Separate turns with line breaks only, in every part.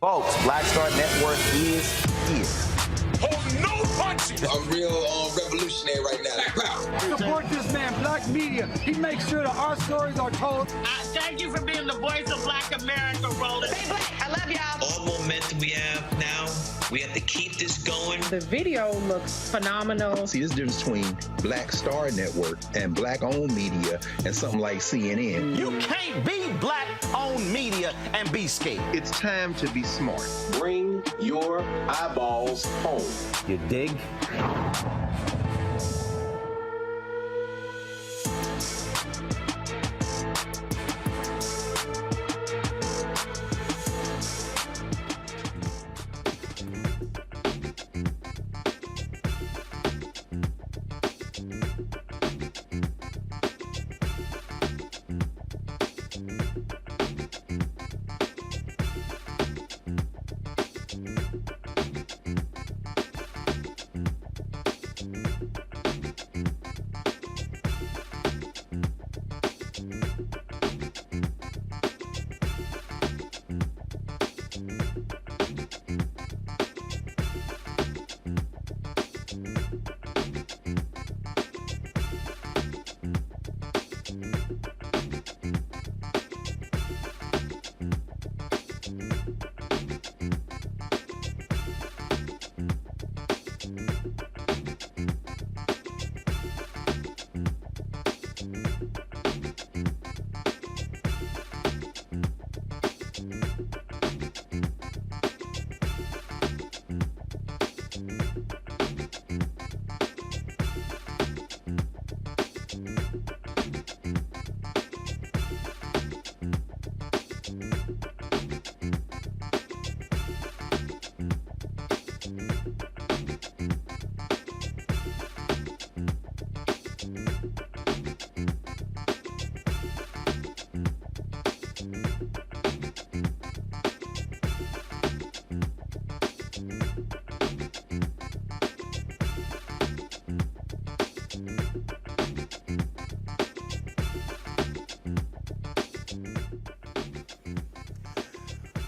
Folks, Black Star Network is here.
Hold no punches!
I'm real revolutionary right now. Black power.
Support this man, Black Media. He makes sure that our stories are told.
Thank you for being the voice of Black America, Roland.
Stay black. I love y'all.
All momentum we have now, we have to keep this going.
The video looks phenomenal.
See, this difference between Black Star Network and Black-owned media and something like CNN.
You can't be Black-owned media and be scared.
It's time to be smart.
Bring your eyeballs home.
You dig?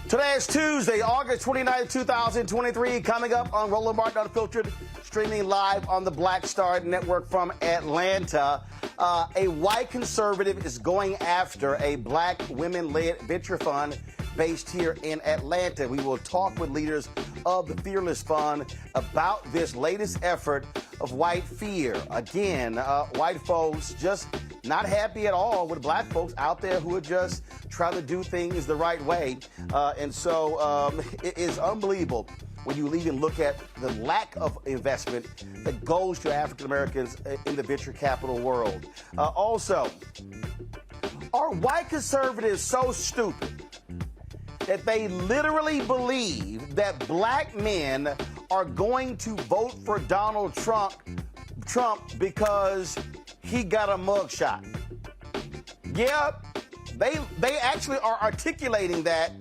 Today is Tuesday, August 29th, 2023. Coming up on Roland Martin Unfiltered, streaming live on the Black Star Network from Atlanta. A white conservative is going after a black women-led venture fund based here in Atlanta. We will talk with leaders of the Fearless Fund about this latest effort of white fear. Again, white folks just not happy at all with black folks out there who are just trying to do things the right way. And so it is unbelievable when you even look at the lack of investment that goes to African Americans in the venture capital world. Also, are white conservatives so stupid that they literally believe that black men are going to vote for Donald Trump because he got a mugshot? Yeah, they actually are articulating that.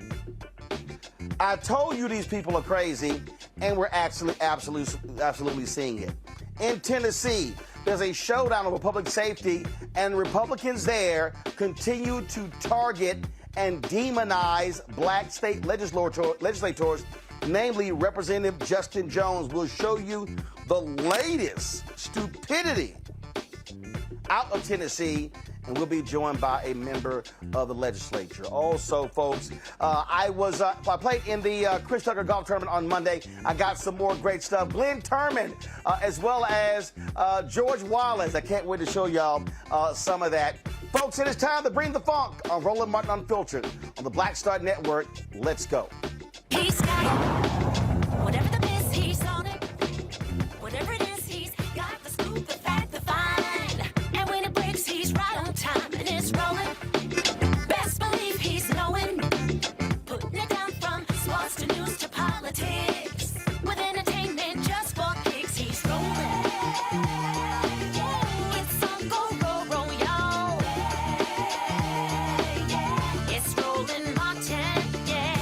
I told you these people are crazy, and we're actually absolutely seeing it. In Tennessee, there's a showdown over public safety, and Republicans there continue to target and demonize black state legislators, namely Representative Justin Jones. Will show you the latest stupidity out of Tennessee, and we'll be joined by a member of the legislature. Also, folks, I played in the Chris Tucker Golf Tournament on Monday. I got some more great stuff. Glenn Turman, as well as George Wallace. I can't wait to show y'all some of that. Folks, it is time to bring the funk on Roland Martin Unfiltered on the Black Star Network. Let's go.
He's got it. Whatever the biz, he's on it. Whatever it is, he's got the scoop, the fact, the find. And when it breaks, he's right on time and it's rolling. Best believe he's knowing. Putting it down from sports to news to politics. With entertainment just for kicks, he's rolling. It's on go, roll, y'all. It's Roland Martin, yeah.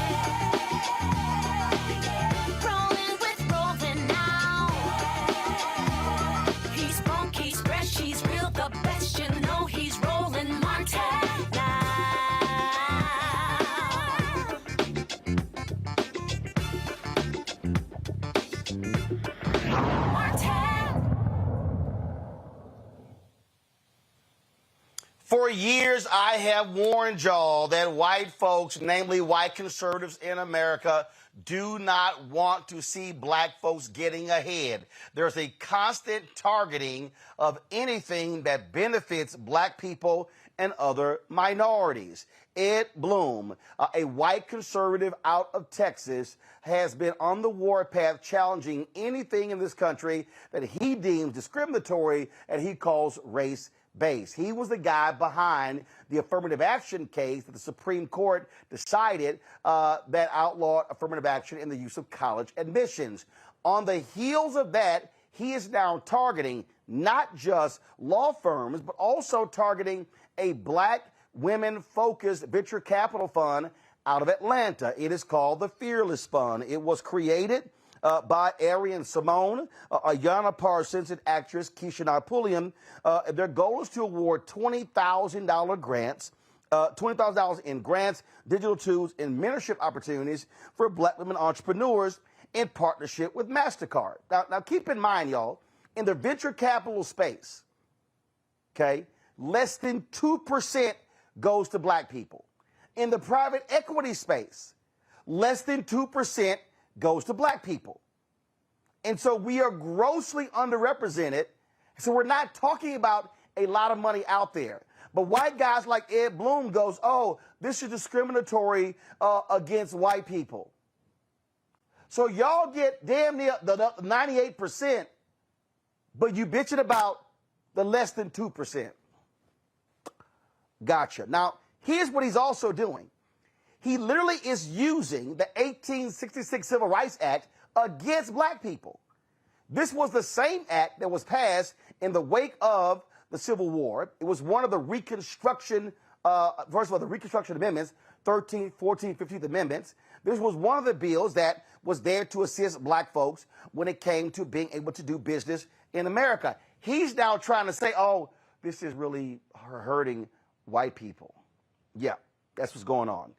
For years, I have warned y'all that white folks, namely white conservatives in America, do not want to see black folks getting ahead. There's a constant targeting of anything that benefits black people and other minorities. Ed Bloom, a white conservative out of Texas, has been on the warpath challenging anything in this country that he deems discriminatory and he calls race-based. He was the guy behind the affirmative action case that the Supreme Court decided that outlawed affirmative action in the use of college admissions. On the heels of that, he is now targeting not just law firms, but also targeting a black women-focused venture capital fund out of Atlanta. It is called the Fearless Fund. It was created by Arian Simone, Ayanna Parsons, and actress Keisha Pulliam. Their goal is to award $20,000 grants, $20,000 in grants, digital tools, and mentorship opportunities for black women entrepreneurs in partnership with MasterCard. Now keep in mind, y'all, in the venture capital space, okay, less than 2% goes to black people. In the private equity space, less than 2% goes to black people. And so we are grossly underrepresented. So we're not talking about a lot of money out there. But white guys like Ed Bloom goes, oh, this is discriminatory against white people. So y'all get damn near the 98%, but you bitching about the less than 2%. Gotcha. Now, here's what he's also doing. He literally is using the 1866 Civil Rights Act against black people. This was the same act that was passed in the wake of the Civil War. It was one of the Reconstruction, first of all, the Reconstruction Amendments, 13th, 14th, 15th Amendments. This was one of the bills that was there to assist black folks when it came to being able to do business in America. He's now trying to say, oh, this is really hurting white people. Yeah, that's what's going on.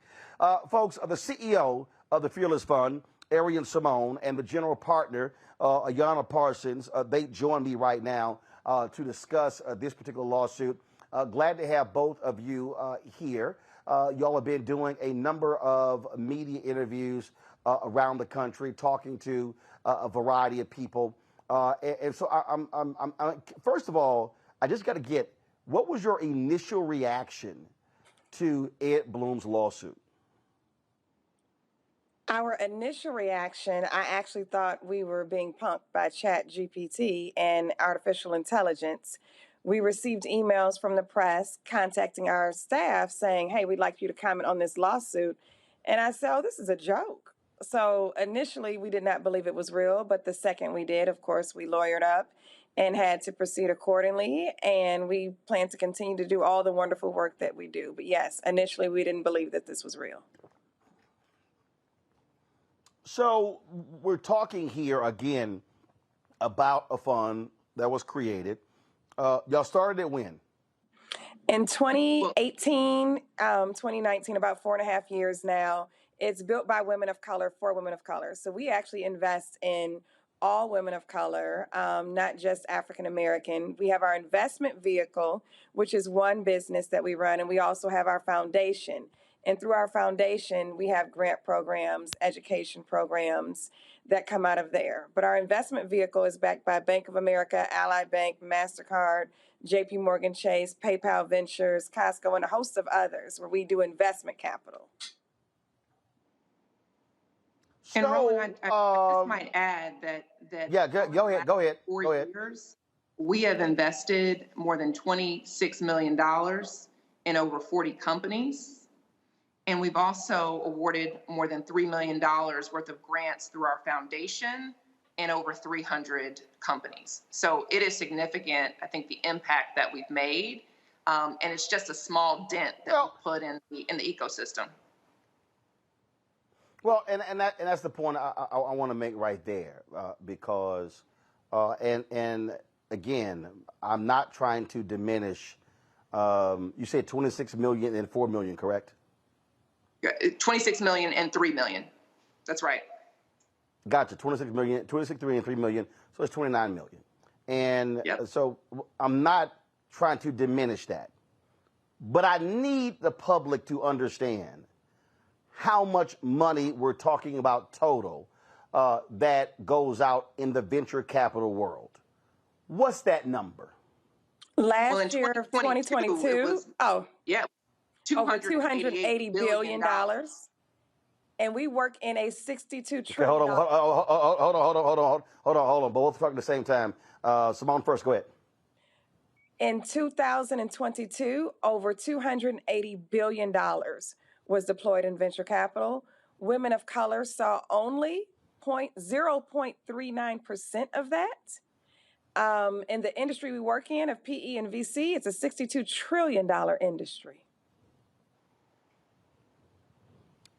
Folks, the CEO of the Fearless Fund, Arian Simone, and the general partner, Ayanna Parsons, they join me right now to discuss this particular lawsuit. Glad to have both of you here. Y'all have been doing a number of media interviews around the country, talking to a variety of people. And so I'm first of all, I just got to get, what was your initial reaction to Ed Bloom's lawsuit?
Our initial reaction, I actually thought we were being punked by ChatGPT and artificial intelligence. We received emails from the press contacting our staff saying, hey, we'd like you to comment on this lawsuit. And I said, oh, this is a joke. So initially, we did not believe it was real. But the second we did, of course, we lawyered up and had to proceed accordingly. And we plan to continue to do all the wonderful work that we do. But yes, initially, we didn't believe that this was real.
So we're talking here again about a fund that was created. Y'all started it when?
In 2018, 2019, about 4.5 years now. It's built by women of color for women of color. So we actually invest in all women of color, not just African American. We have our investment vehicle, which is one business that we run, and we also have our foundation. And through our foundation, we have grant programs, education programs that come out of there. But our investment vehicle is backed by Bank of America, Ally Bank, MasterCard, JP Morgan Chase, PayPal Ventures, Costco, and a host of others where we do investment capital.
And Roland, I just might add that
yeah, go ahead.
4 years, we have invested more than $26 million in over 40 companies. And we've also awarded more than $3 million worth of grants through our foundation and over 300 companies. So it is significant, I think, the impact that we've made. And it's just a small dent that we put in the ecosystem.
Well, and that's the point I want to make right there, because and again, I'm not trying to diminish. You said 26 million and 4 million, correct?
26 million and 3 million. That's right.
Gotcha. 26 million, 26, 3 and 3 million. So it's 29 million. And so I'm not trying to diminish that. but I need the public to understand how much money we're talking about total that goes out in the venture capital world. What's that number?
Last year of 2022,
it was,
over
$280
billion. And we work in a $62 trillion.
Okay, hold on. Both talking at the same time. Simone first, go ahead.
In 2022, over $280 billion was deployed in venture capital. Women of color saw only 0.39% of that. In the industry we work in of PE and VC, it's a $62 trillion industry.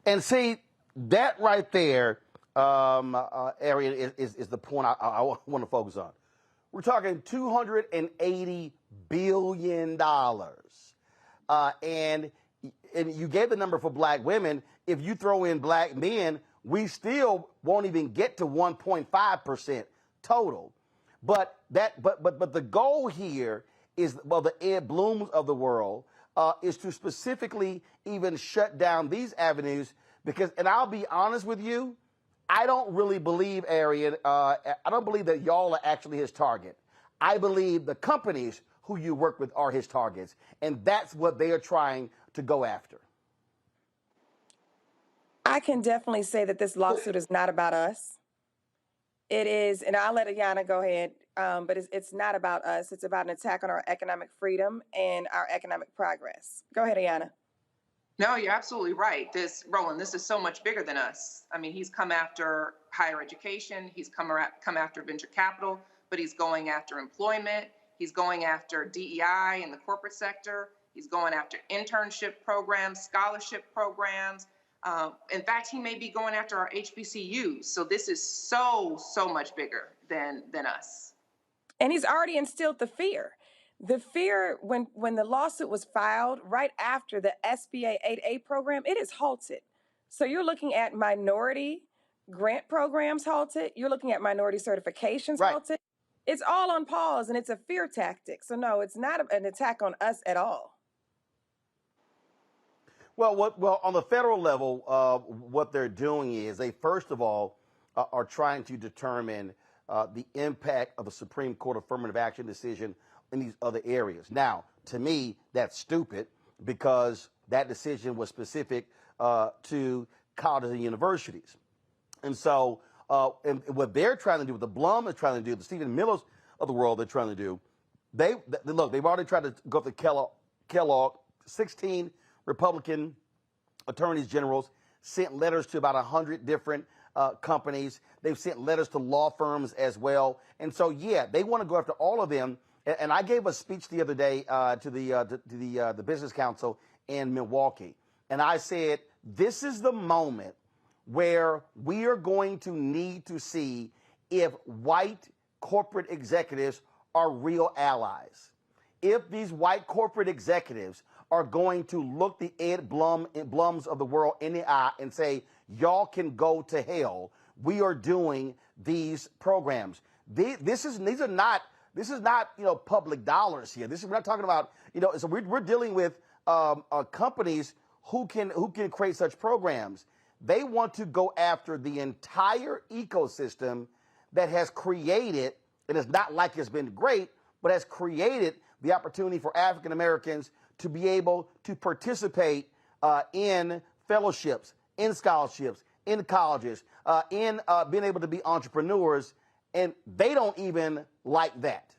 And see, that right there, area is the point I want to focus on. We're talking $280 billion. And you gave the number for black women. If you throw in black men, we still won't even get to 1.5% total. But the goal here is, well, the Ed Blooms of the world is to specifically even shut down these avenues because, and I'll be honest with you, I don't really believe, Arian, I don't believe that y'all are actually his target. I believe the companies who you work with are his targets, and that's what they are trying to go after.
I can definitely say that this lawsuit is not about us. It is, and I'll let Ayanna go ahead, but it's not about us. It's about an attack on our economic freedom and our economic progress. Go ahead, Ayanna.
No, you're absolutely right. Roland, this is so much bigger than us. I mean, he's come after higher education. He's come after venture capital, but he's going after employment. He's going after DEI in the corporate sector. He's going after internship programs, scholarship programs. In fact, he may be going after our HBCUs. So this is so much bigger than us.
And he's already instilled the fear. The fear, when the lawsuit was filed right after the SBA 8A program, it is halted. So you're looking at minority grant programs halted. You're looking at minority certifications halted. It's all on pause, and it's a fear tactic. So no, it's not an attack on us at all.
Well, on the federal level, what they're doing is they, first of all, are trying to determine the impact of a Supreme Court affirmative action decision in these other areas. Now, to me, that's stupid because that decision was specific to colleges and universities. And so, and what they're trying to do, what the Blum is trying to do, the Stephen Millers of the world they're trying to do, they've already tried to go to Kellogg, 16 Republican attorneys generals sent letters to about 100 different companies. They've sent letters to law firms as well. And so, yeah, they want to go after all of them. And I gave a speech the other day to the Business Council in Milwaukee. And I said, this is the moment where we are going to need to see if white corporate executives are real allies. If these white corporate executives are going to look the Ed Blums of the world in the eye and say, y'all can go to hell. We are doing these programs. This is not public dollars here. We're not talking about, so we're dealing with companies who can create such programs. They want to go after the entire ecosystem that has created, and it's not like it's been great, but has created the opportunity for African Americans to be able to participate in fellowships, in scholarships, in colleges, in being able to be entrepreneurs, and they don't even like that.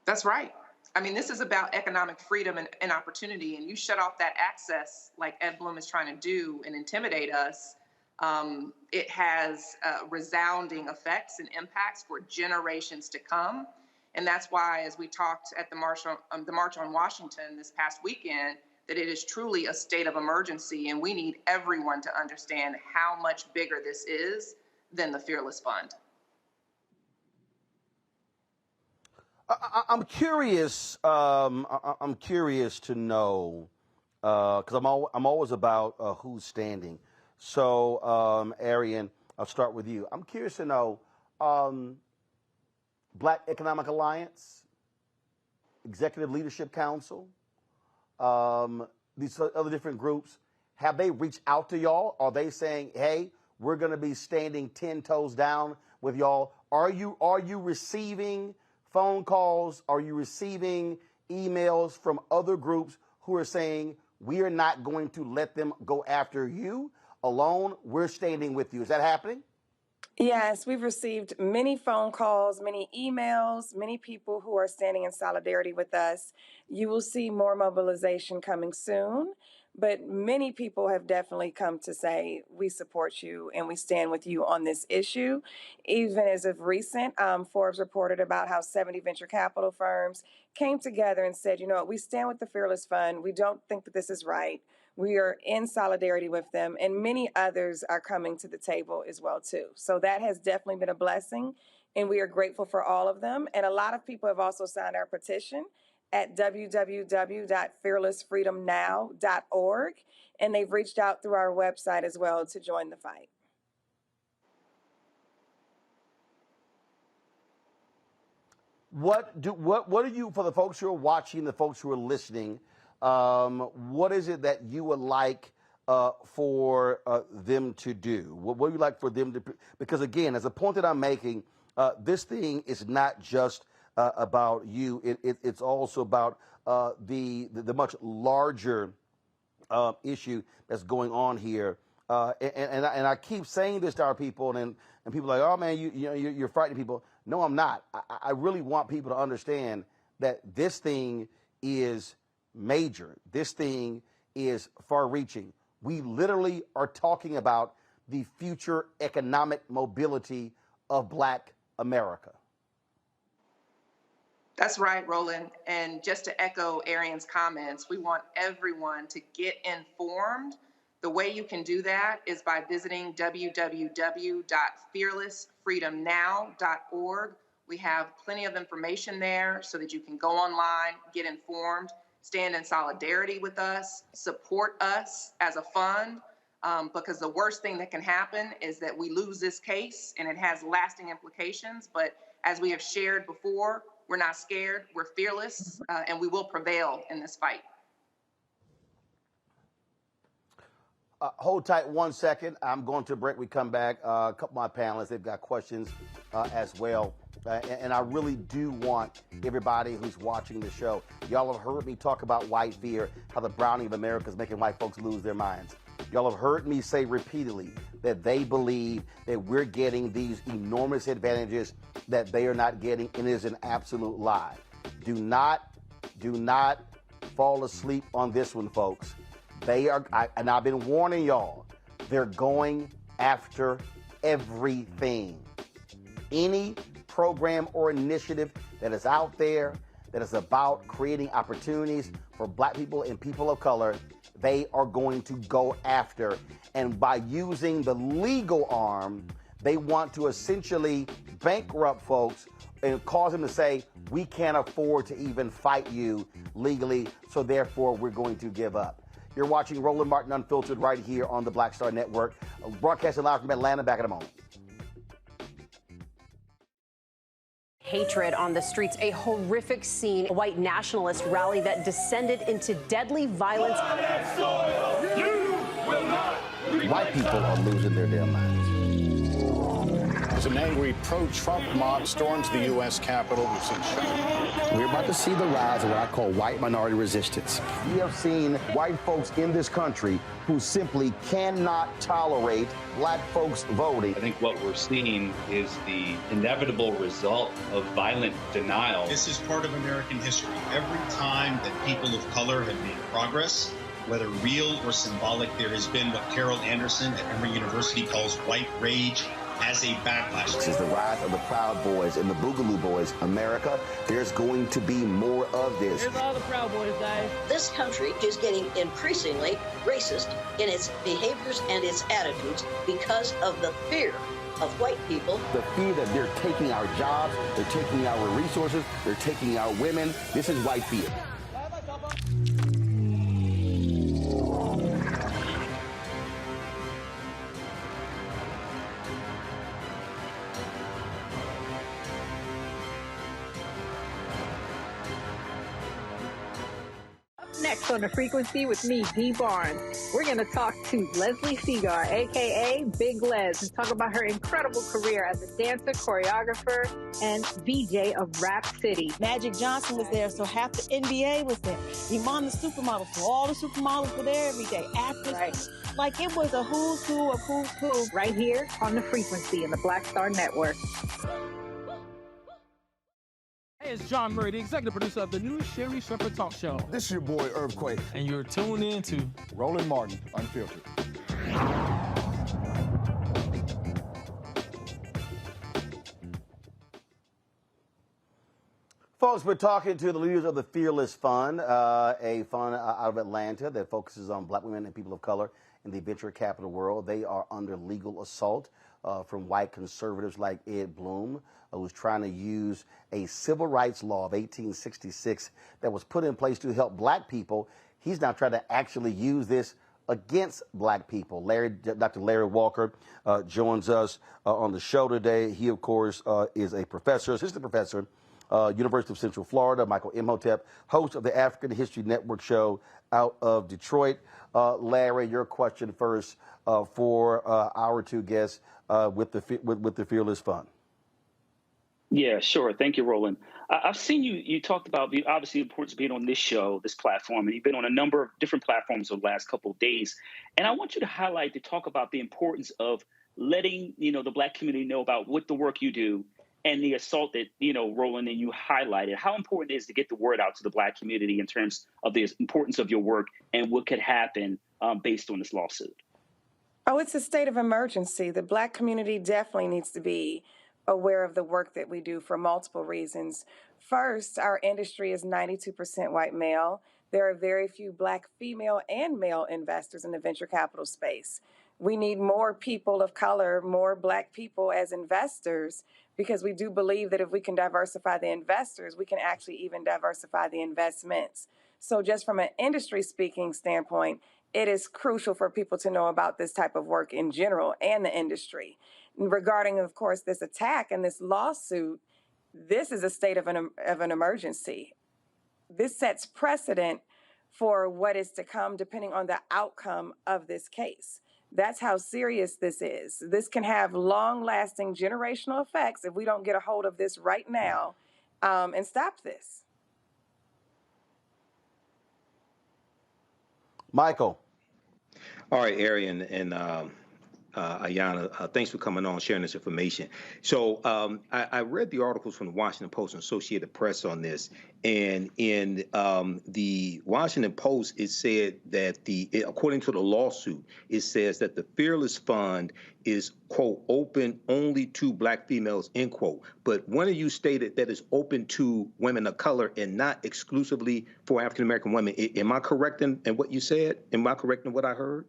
That's right. I mean, this is about economic freedom and opportunity, and you shut off that access like Ed Blum is trying to do and intimidate us. It has resounding effects and impacts for generations to come. And that's why, as we talked at the March on Washington this past weekend, that it is truly a state of emergency, and we need everyone to understand how much bigger this is than the Fearless Fund.
I'm curious. I'm curious to know because I'm always about who's standing. So, Arian, I'll start with you. I'm curious to know. Black Economic Alliance? Executive Leadership Council, these other different groups, have they reached out to y'all? Are they saying, hey, we're going to be standing 10 toes down with y'all? Are you receiving phone calls? Are you receiving emails from other groups who are saying, we are not going to let them go after you alone? We're standing with you. Is that happening?
Yes, we've received many phone calls, many emails, many people who are standing in solidarity with us. You will see more mobilization coming soon, but many people have definitely come to say, we support you and we stand with you on this issue. Even as of recent, Forbes reported about how 70 venture capital firms came together and said, you know what, we stand with the Fearless Fund. We don't think that this is right. We are in solidarity with them, and many others are coming to the table as well, too. So that has definitely been a blessing, and we are grateful for all of them. And a lot of people have also signed our petition at www.fearlessfreedomnow.org, and they've reached out through our website as well to join the fight.
What do you, for the folks who are watching, the folks who are listening, what is it that you would like for them to do? What would you like for them to? Because again, as a point that I'm making, this thing is not just about you. It's also about the much larger issue that's going on here. And I keep saying this to our people, and people are like, oh man, you're frightening people. No, I'm not. I really want people to understand that this thing is major. This thing is far-reaching. We literally are talking about the future economic mobility of Black America.
That's right, Roland. And just to echo Arian's comments, we want everyone to get informed. The way you can do that is by visiting www.fearlessfreedomnow.org. We have plenty of information there so that you can go online, get informed, stand in solidarity with us, support us as a fund, because the worst thing that can happen is that we lose this case and it has lasting implications. But as we have shared before, we're not scared, we're fearless, and we will prevail in this fight.
Hold tight 1 second. I'm going to a break. We come back. A couple of my panelists, they've got questions as well. And I really do want everybody who's watching the show, y'all have heard me talk about white fear, how the browning of America is making white folks lose their minds. Y'all have heard me say repeatedly that they believe that we're getting these enormous advantages that they are not getting, and it is an absolute lie. Do not fall asleep on this one, folks. They are, and I've been warning y'all, they're going after everything. Any program or initiative that is out there that is about creating opportunities for Black people and people of color, they are going to go after. And by using the legal arm, they want to essentially bankrupt folks and cause them to say, we can't afford to even fight you legally, so therefore we're going to give up. You're watching Roland Martin Unfiltered right here on the Black Star Network, broadcasting live from Atlanta. Back in a moment.
Hatred on the streets, a horrific scene, a white nationalist rally that descended into deadly violence.
White people are losing their damn minds.
As an angry pro-Trump mob storms the U.S. Capitol, we've seen shooting.
We're about to see the rise of what I call white minority resistance. We have seen white folks in this country who simply cannot tolerate Black folks voting.
I think what we're seeing is the inevitable result of violent denial.
This is part of American history. Every time that people of color have made progress, whether real or symbolic, there has been what Carol Anderson at Emory University calls white rage as a backlash.
This is the rise of the Proud Boys and the Boogaloo Boys. America, there's going to be more of this.
Here's all the Proud Boys, guys.
This country is getting increasingly racist in its behaviors and its attitudes because of the fear of white people.
The fear that they're taking our jobs, they're taking our resources, they're taking our women. This is white fear.
Next on The Frequency with me, Dee Barnes, we're going to talk to Leslie Segar, a.k.a. Big Les, and talk about her incredible career as a dancer, choreographer, and VJ of Rap City.
Magic Johnson was there, so half the NBA was there. Iman the supermodel, so all the supermodels were there every day. Actors, right. Like it was a who's who of who's who.
Right here on The Frequency in the Black Star Network.
Hey, it's John Murray, the executive producer of the new Sherry Shepherd Talk Show.
This is your boy, Earthquake.
And you're tuned in to
Roland Martin, Unfiltered.
Folks, we're talking to the leaders of the Fearless Fund, a fund out of Atlanta that focuses on black women and people of color in the venture capital world. They are under legal assault from white conservatives like Ed Bloom, who's trying to use a civil rights law of 1866 that was put in place to help black people. He's now trying to actually use this against black people. Dr. Larry Walker joins us on the show today. He, of course, is a professor, assistant professor, University of Central Florida. Michael Imhotep, host of the African History Network show out of Detroit. Larry, your question first for our two guests with the Fearless Fund.
Yeah, sure. Thank you, Roland. I've seen you talked about obviously the importance of being on this show, this platform, and you've been on a number of different platforms over the last couple of days. And I want you to talk about the importance of letting, the black community know about what the work you do and the assault that, Roland and you highlighted. How important it is to get the word out to the black community in terms of the importance of your work and what could happen based on this lawsuit?
Oh, it's a state of emergency. The black community definitely needs to be aware of the work that we do for multiple reasons. First, our industry is 92% white male. There are very few black female and male investors in the venture capital space. We need more people of color, more black people as investors, because we do believe that if we can diversify the investors, we can actually even diversify the investments. So just from an industry speaking standpoint, it is crucial for people to know about this type of work in general and the industry. Regarding, of course, this attack and this lawsuit, this is a state of an emergency. This sets precedent for what is to come depending on the outcome of this case. That's how serious this is. This can have long-lasting generational effects if we don't get a hold of this right now and stop this.
Michael.
All right, Arian and Ayana, thanks for coming on, sharing this information. So I read the articles from the Washington Post and Associated Press on this, and in the Washington Post, it said that according to the lawsuit, it says that the Fearless Fund is, quote, open only to black females, end quote. But one of you stated that it's open to women of color and not exclusively for African-American women. Am I correct in what you said? Am I correct in what I heard?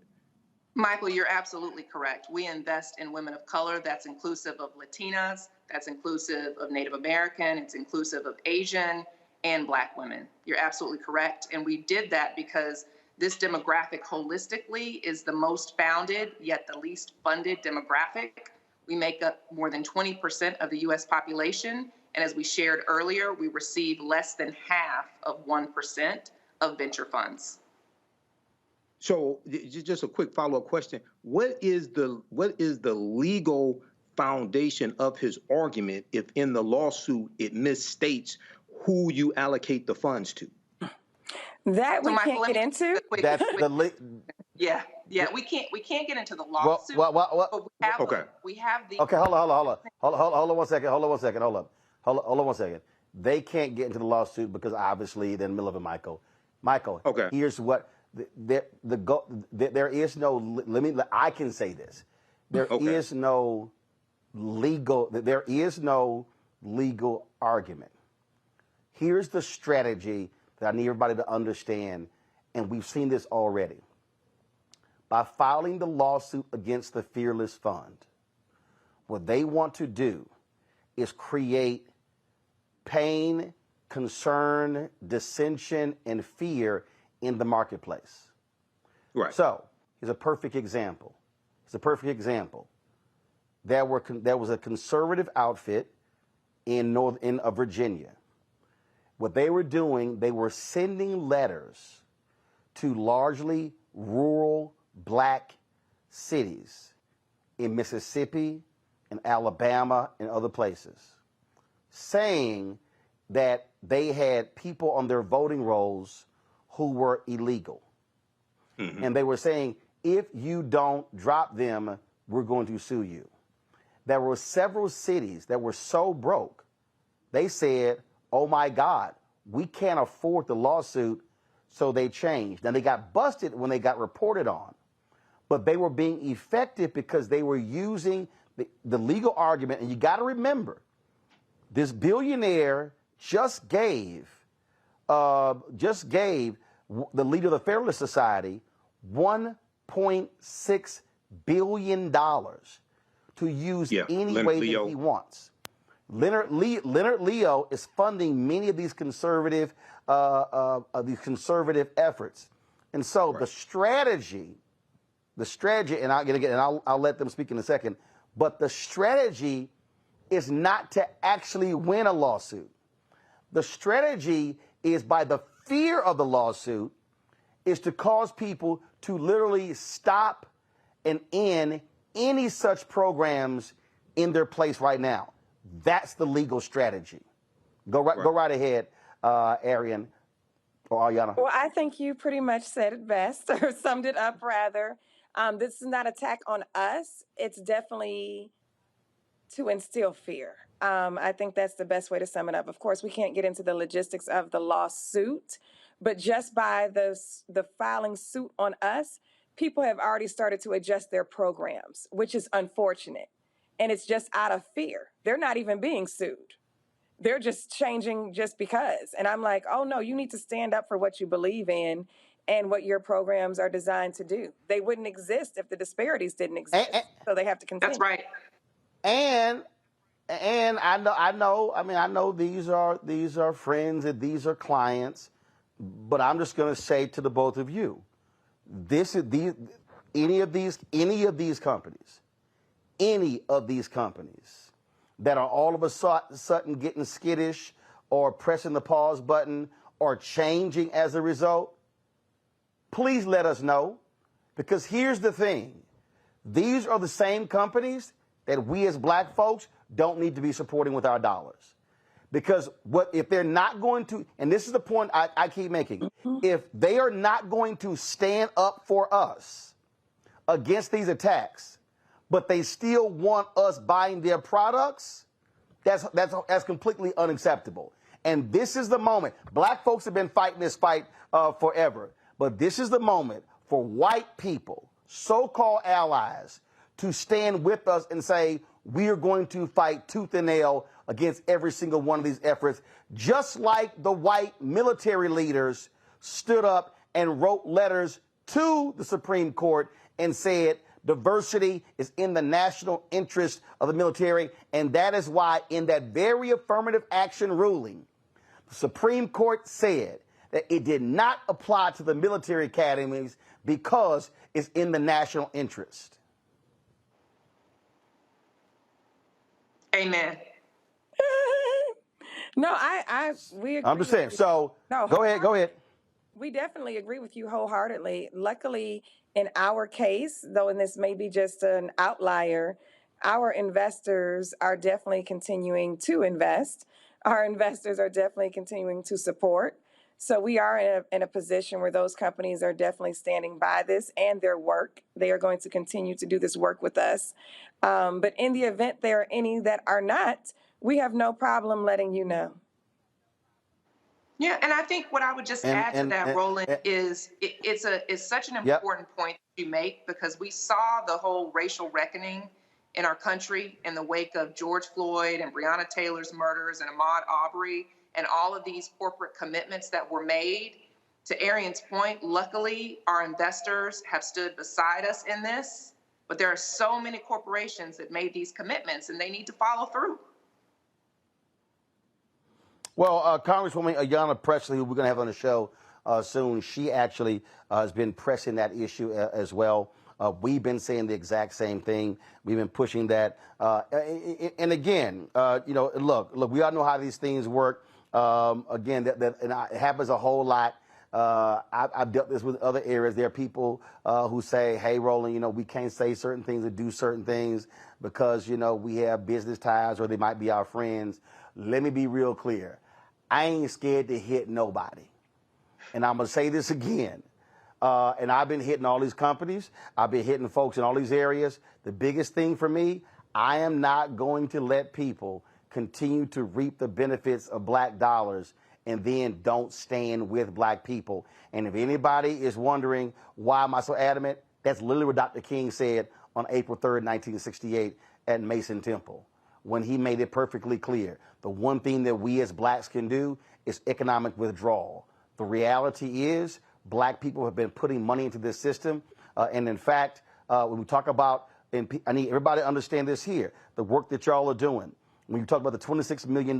Michael, you're absolutely correct. We invest in women of color. That's inclusive of Latinas. That's inclusive of Native American. It's inclusive of Asian and black women. You're absolutely correct. And we did that because this demographic holistically is the most founded, yet the least funded demographic. We make up more than 20% of the U.S. population. And as we shared earlier, we receive less than half of 1% of venture funds.
So just a quick follow-up question. What is the legal foundation of his argument if in the lawsuit it misstates who you allocate the funds to?
That we can't get into?
That's
Yeah, we can't get into the lawsuit. But we have the
Okay, hold on 1 second. Hold on 1 second. They can't get into the lawsuit because obviously they're in the middle of it, Michael. Okay. Here's what there is no. I can say this. There is no legal argument. Here's the strategy that I need everybody to understand, and we've seen this already. By filing the lawsuit against the Fearless Fund, what they want to do is create pain, concern, dissension, and fear in the marketplace.
Right.
So, here's a perfect example. There was a conservative outfit in Virginia. What they were doing, they were sending letters to largely rural black cities in Mississippi and Alabama and other places, saying that they had people on their voting rolls who were illegal. And they were saying, if you don't drop them, we're going to sue you. There were several cities that were so broke, they said, oh my God, we can't afford the lawsuit, so they changed. Now, they got busted when they got reported on, but they were being effective because they were using the legal argument. And you got to remember, this billionaire just gave the leader of the Federalist Society $1.6 billion to use any way that he wants. Leonard Leo is funding many of these conservative efforts, and so the strategy, and I'll let them speak in a second. But the strategy is not to actually win a lawsuit. The strategy is, by the fear of the lawsuit, is to cause people to literally stop and end any such programs in their place right now. That's the legal strategy. Go right ahead, Arian or Ayanna.
Well, I think you pretty much said it best, or summed it up rather. This is not an attack on us. It's definitely to instill fear. I think that's the best way to sum it up. Of course, we can't get into the logistics of the lawsuit, but just by the filing suit on us, people have already started to adjust their programs, which is unfortunate. And it's just out of fear. They're not even being sued. They're just changing just because. And I'm like, oh no, you need to stand up for what you believe in and what your programs are designed to do. They wouldn't exist if the disparities didn't exist. So they have to continue.
That's right.
And I know these are friends and these are clients, but I'm just going to say to the both of you, any of these companies that are all of a sudden getting skittish or pressing the pause button or changing as a result, please let us know, because here's the thing. These are the same companies that we as black folks don't need to be supporting with our dollars. Because if they're not going to, and this is the point I keep making, if they are not going to stand up for us against these attacks, but they still want us buying their products, that's completely unacceptable. And this is the moment. Black folks have been fighting this fight forever, but this is the moment for white people, so-called allies, to stand with us and say, we are going to fight tooth and nail against every single one of these efforts, just like the white military leaders stood up and wrote letters to the Supreme Court and said diversity is in the national interest of the military. And that is why in that very affirmative action ruling, the Supreme Court said that it did not apply to the military academies because it's in the national interest.
Amen.
No, we agree.
I'm just saying. So
No,
go ahead.
We definitely agree with you wholeheartedly. Luckily, in our case, though, and this may be just an outlier, our investors are definitely continuing to invest. Our investors are definitely continuing to support. So we are in a position where those companies are definitely standing by this and their work. They are going to continue to do this work with us. But in the event there are any that are not, we have no problem letting you know.
Yeah, and I think what I would just add to that, Roland, is it's such an important point that you make, because we saw the whole racial reckoning in our country in the wake of George Floyd and Breonna Taylor's murders and Ahmaud Arbery and all of these corporate commitments that were made. To Arian's point, luckily, our investors have stood beside us in this, but there are so many corporations that made these commitments and they need to follow through.
Well, Congresswoman Ayanna Pressley, who we're going to have on the show soon, she actually has been pressing that issue as well. We've been saying the exact same thing. We've been pushing that. And again, look, we all know how these things work. Again, it happens a whole lot I've dealt this with other areas. There are people who say, hey, Roland, you know, we can't say certain things or do certain things because, you know, we have business ties or they might be our friends. Let me be real clear. I ain't scared to hit nobody. And I'm going to say this again. And I've been hitting all these companies. I've been hitting folks in all these areas. The biggest thing for me, I am not going to let people continue to reap the benefits of black dollars and then don't stand with black people. And if anybody is wondering why am I so adamant, that's literally what Dr. King said on April 3rd, 1968 at Mason Temple, when he made it perfectly clear. The one thing that we as blacks can do is economic withdrawal. The reality is black people have been putting money into this system. And in fact, when we talk about, and I need everybody to understand this here, the work that y'all are doing. When you talk about the $26 million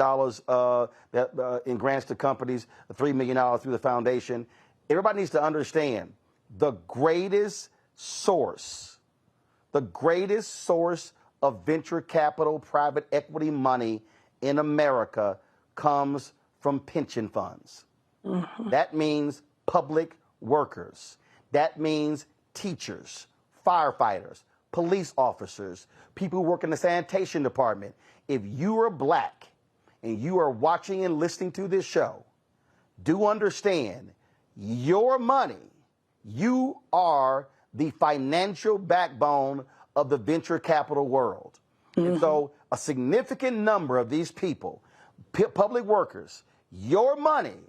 in grants to companies, the $3 million through the foundation, everybody needs to understand the greatest source of venture capital, private equity money in America comes from pension funds. Mm-hmm. That means public workers. That means teachers, firefighters, police officers, people who work in the sanitation department. If you are black and you are watching and listening to this show, do understand your money, you are the financial backbone of the venture capital world. Mm-hmm. And so a significant number of these people, public workers, your money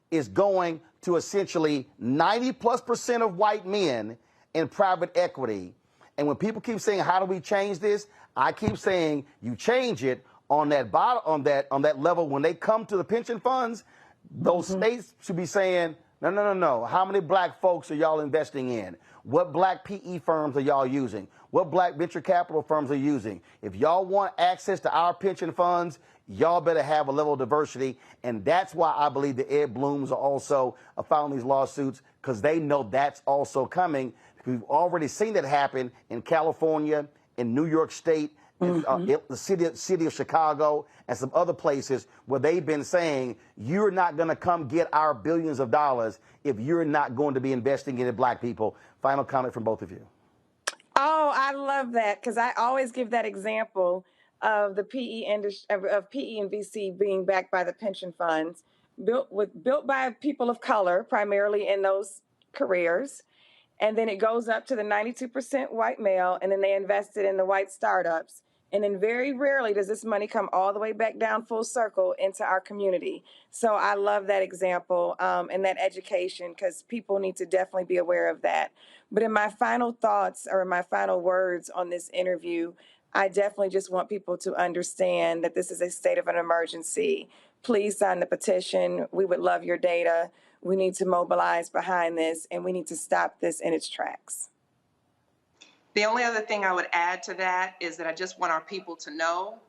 is going to essentially 90+% of white men in private equity. And when people keep saying, how do we change this? I keep saying you change it on that bottom, on that level. When they come to the pension funds, those states should be saying, no. How many black folks are y'all investing in? What black PE firms are y'all using? What black venture capital firms are using? If y'all want access to our pension funds, y'all better have a level of diversity. And that's why I believe the Ed Blooms are also filing these lawsuits, because they know that's also coming. We've already seen that happen in California, in New York State, in the city of Chicago, and some other places where they've been saying, you're not going to come get our billions of dollars if you're not going to be investing in black people. Final comment from both of you.
Oh, I love that, because I always give that example of the PE industry, of PE and VC being backed by the pension funds, built by people of color, primarily in those careers. And then it goes up to the 92% white male, and then they invested in the white startups. And then very rarely does this money come all the way back down full circle into our community. So I love that example and that education, because people need to definitely be aware of that. But in my final thoughts or my final words on this interview, I definitely just want people to understand that this is a state of an emergency. Please sign the petition. We would love your data. We need to mobilize behind this, and we need to stop this in its tracks.
The only other thing I would add to that is that I just want our people to know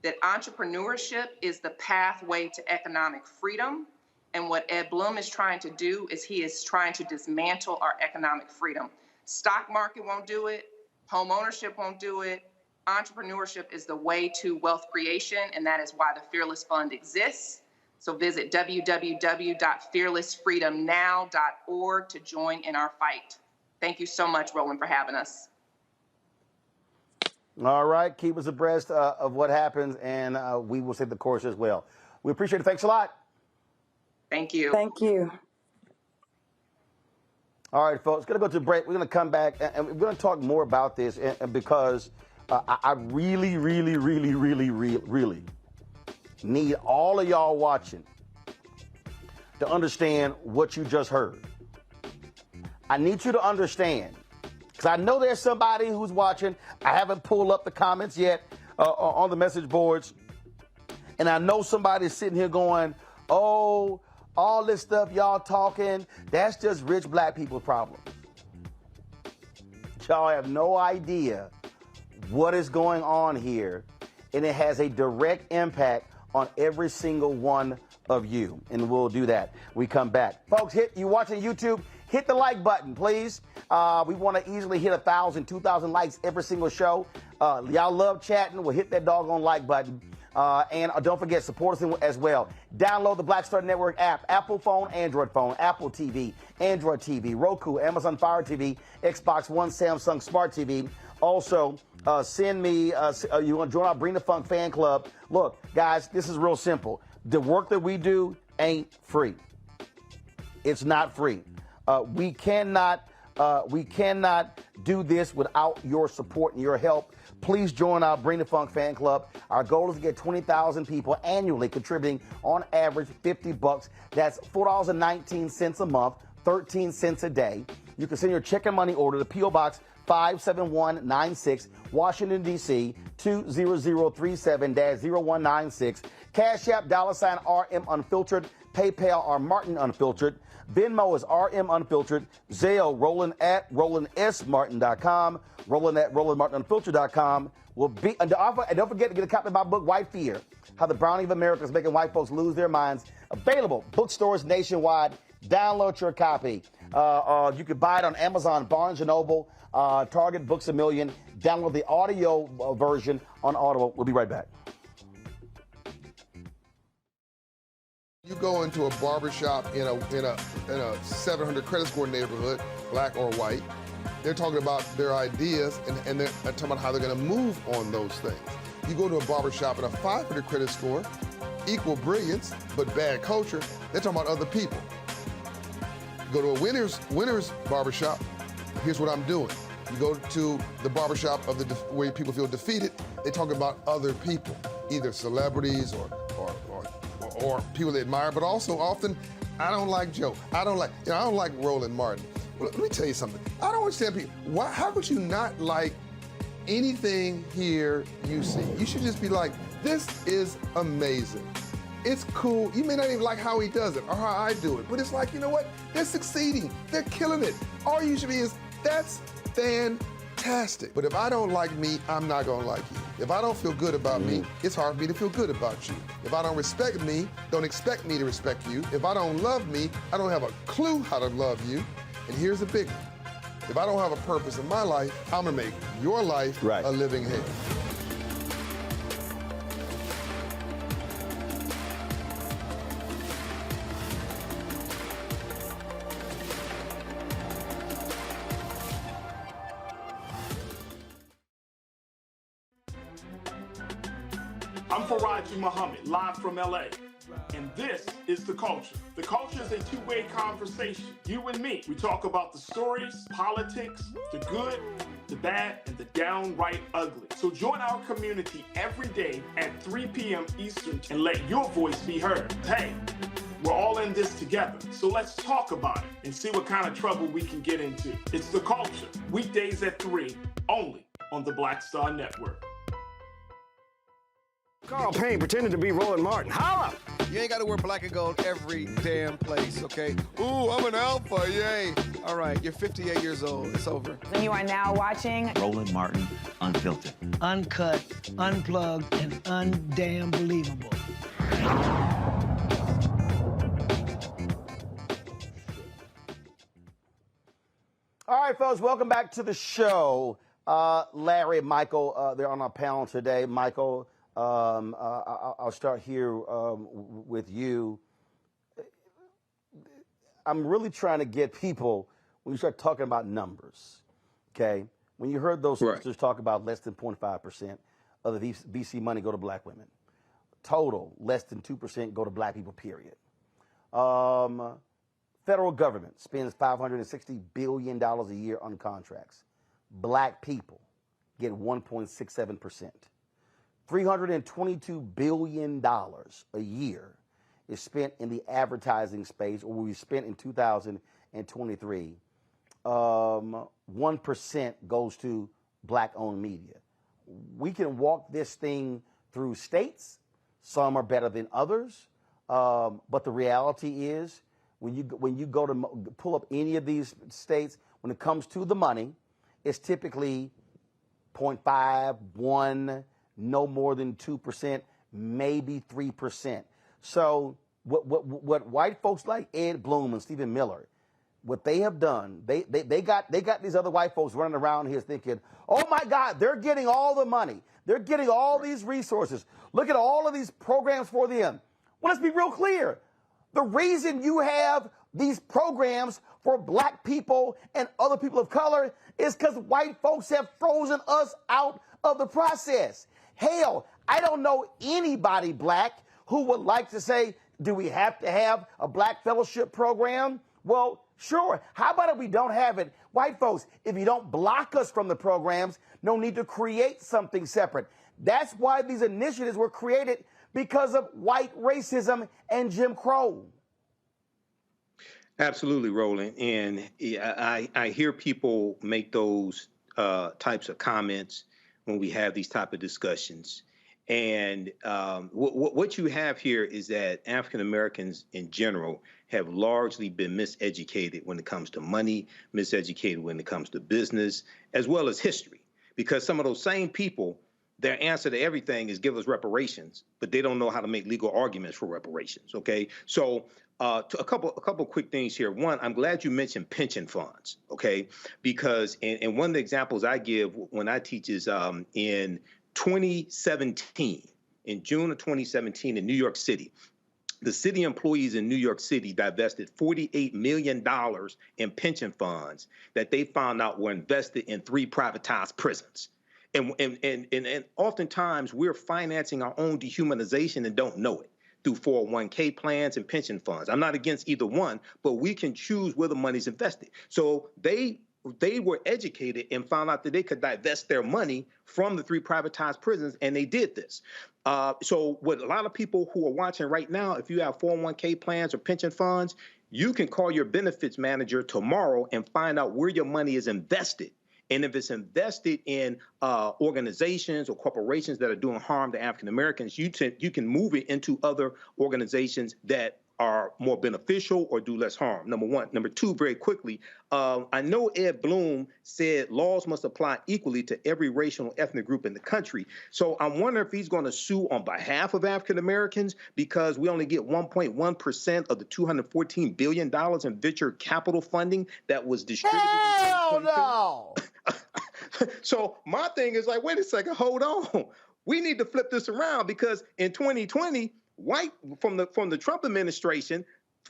that entrepreneurship is the pathway to economic freedom. And what Ed Blum is trying to do is he is trying to dismantle our economic freedom. Stock market won't do it. Home ownership won't do it. Entrepreneurship is the way to wealth creation, and that is why the Fearless Fund exists. So visit www.fearlessfreedomnow.org to join in our fight. Thank you so much, Roland, for having us.
All right. Keep us abreast of what happens, and we will take the course as well. We appreciate it. Thanks a lot.
Thank you.
Thank you.
All right, folks, going to go to break. We're going to come back, and we're going to talk more about this, and because I really need all of y'all watching to understand what you just heard. I need you to understand, because I know there's somebody who's watching. I haven't pulled up the comments yet on the message boards. And I know somebody's sitting here going, oh, all this stuff y'all talking, that's just rich black people's problem. Y'all have no idea what is going on here, and it has a direct impact on every single one of you. And we'll do that. We come back. Folks, you watching YouTube, hit the like button, please. We want to easily hit 1,000, 2,000 likes every single show. Y'all love chatting. We'll hit that doggone like button. And don't forget, support us as well. Download the Black Star Network app, Apple phone, Apple TV, Android TV, Roku, Amazon Fire TV, Xbox One, Samsung Smart TV. Also, send me, you want to join our Bring the Funk fan club. Look, guys, this is real simple. The work that we do ain't free. It's not free. We cannot do this without your support and your help. Please join our Bring the Funk fan club. Our goal is to get 20,000 people annually contributing on average $50. That's $4.19 a month, 13 cents a day. You can send your check and money order to P.O. Box 57196, Washington, D.C. 20037-0196. Cash App, $RM Unfiltered. PayPal are Martin Unfiltered. Venmo is RM Unfiltered. Zelle, Roland at RolandSMartin.com. Roland at RolandMartinUnfiltered.com. Will be, and don't forget to get a copy of my book, White Fear, How the Browning of America is Making White Folks Lose Their Minds. Available bookstores nationwide. Download your copy. You can buy it on Amazon, Barnes & Noble, Target, Books A Million. Download the audio version on Audible. We'll be right back.
You go into a barbershop in a 700 credit score neighborhood, black or white, they're talking about their ideas and they're talking about how they're going to move on those things. You go to a barbershop at a 500 credit score, equal brilliance, but bad culture, they're talking about other people. You go to a winner's barbershop, here's what I'm doing. You go to the barbershop of where people feel defeated, they talk about other people, either celebrities or people they admire, but also often, I don't like Joe. I don't like Roland Martin. Well, let me tell you something. I don't understand people. How could you not like anything here you see? You should just be like, this is amazing. It's cool. You may not even like how he does it or how I do it, but it's like, you know what? They're succeeding. They're killing it. All you should be is, that's fantastic. But if I don't like me, I'm not gonna like you. If I don't feel good about me, it's hard for me to feel good about you. If I don't respect me, don't expect me to respect you. If I don't love me, I don't have a clue how to love you. And here's the big one. If I don't have a purpose in my life, I'm gonna make your life a living hell.
I'm Faraji Muhammad, live from LA. And this is The Culture. The Culture is a two-way conversation. You and me. We talk about the stories, politics, the good, the bad, and the downright ugly. So join our community every day at 3 p.m. Eastern and let your voice be heard. Hey, we're all in this together. So let's talk about it and see what kind of trouble we can get into. It's The Culture. Weekdays at 3, only on the Black Star Network.
Carl Payne pretending to be Roland Martin. Holla!
You ain't got to wear black and gold every damn place, okay? Ooh, I'm an alpha, yay. All right, you're 58 years old. It's over.
And you are now watching
Roland Martin Unfiltered.
Uncut, unplugged, and undamn believable.
All right, folks, welcome back to the show. Larry, Michael, they're on our panel today. Michael, I'll start here with you. I'm really trying to get people, when you start talking about numbers, okay? When you heard those sisters talk about less than 0.5% of the VC money go to black women, total less than 2% go to black people, period. Federal government spends $560 billion a year on contracts. Black people get 1.67%. $322 billion a year is spent in the advertising space, or we spent in 2023. 1% goes to black-owned media. We can walk this thing through states. Some are better than others, but the reality is, when you go to pull up any of these states, when it comes to the money, it's typically 0.5, 1. No more than 2%, maybe 3%. So what white folks like Ed Bloom and Stephen Miller, what they have done, they got these other white folks running around here thinking, oh my God, they're getting all the money. They're getting all these resources. Look at all of these programs for them. Well, let's be real clear. The reason you have these programs for black people and other people of color is because white folks have frozen us out of the process. Hell, I don't know anybody black who would like to say, do we have to have a black fellowship program? Well, sure. How about if we don't have it? White folks, if you don't block us from the programs, no need to create something separate. That's why these initiatives were created, because of white racism and Jim Crow.
Absolutely, Roland. And I hear people make those types of comments when we have these type of discussions. And what you have here is that African Americans in general have largely been miseducated when it comes to money, miseducated when it comes to business, as well as history. Because some of those same people, their answer to everything is give us reparations, but they don't know how to make legal arguments for reparations. Okay, so a couple quick things here. One, I'm glad you mentioned pension funds. Okay, because and one of the examples I give when I teach is in 2017, in June of 2017 in New York City, the city employees in New York City divested $48 million in pension funds that they found out were invested in 3 privatized prisons. And oftentimes we're financing our own dehumanization and don't know it through 401k plans and pension funds. I'm not against either one, but we can choose where the money's invested. So they were educated and found out that they could divest their money from the 3 privatized prisons, and they did this. So what a lot of people who are watching right now, if you have 401k plans or pension funds, you can call your benefits manager tomorrow and find out where your money is invested. And if it's invested in organizations or corporations that are doing harm to African Americans, you can move it into other organizations that are more beneficial or do less harm, number one. Number two, very quickly, I know Ed Bloom said laws must apply equally to every racial and ethnic group in the country. So I'm wondering if he's going to sue on behalf of African Americans because we only get 1.1% of the $214 billion in venture capital funding that was distributed.
Hell no!
So my thing is like, wait a second, hold on. We need to flip this around because in 2020, from the Trump administration,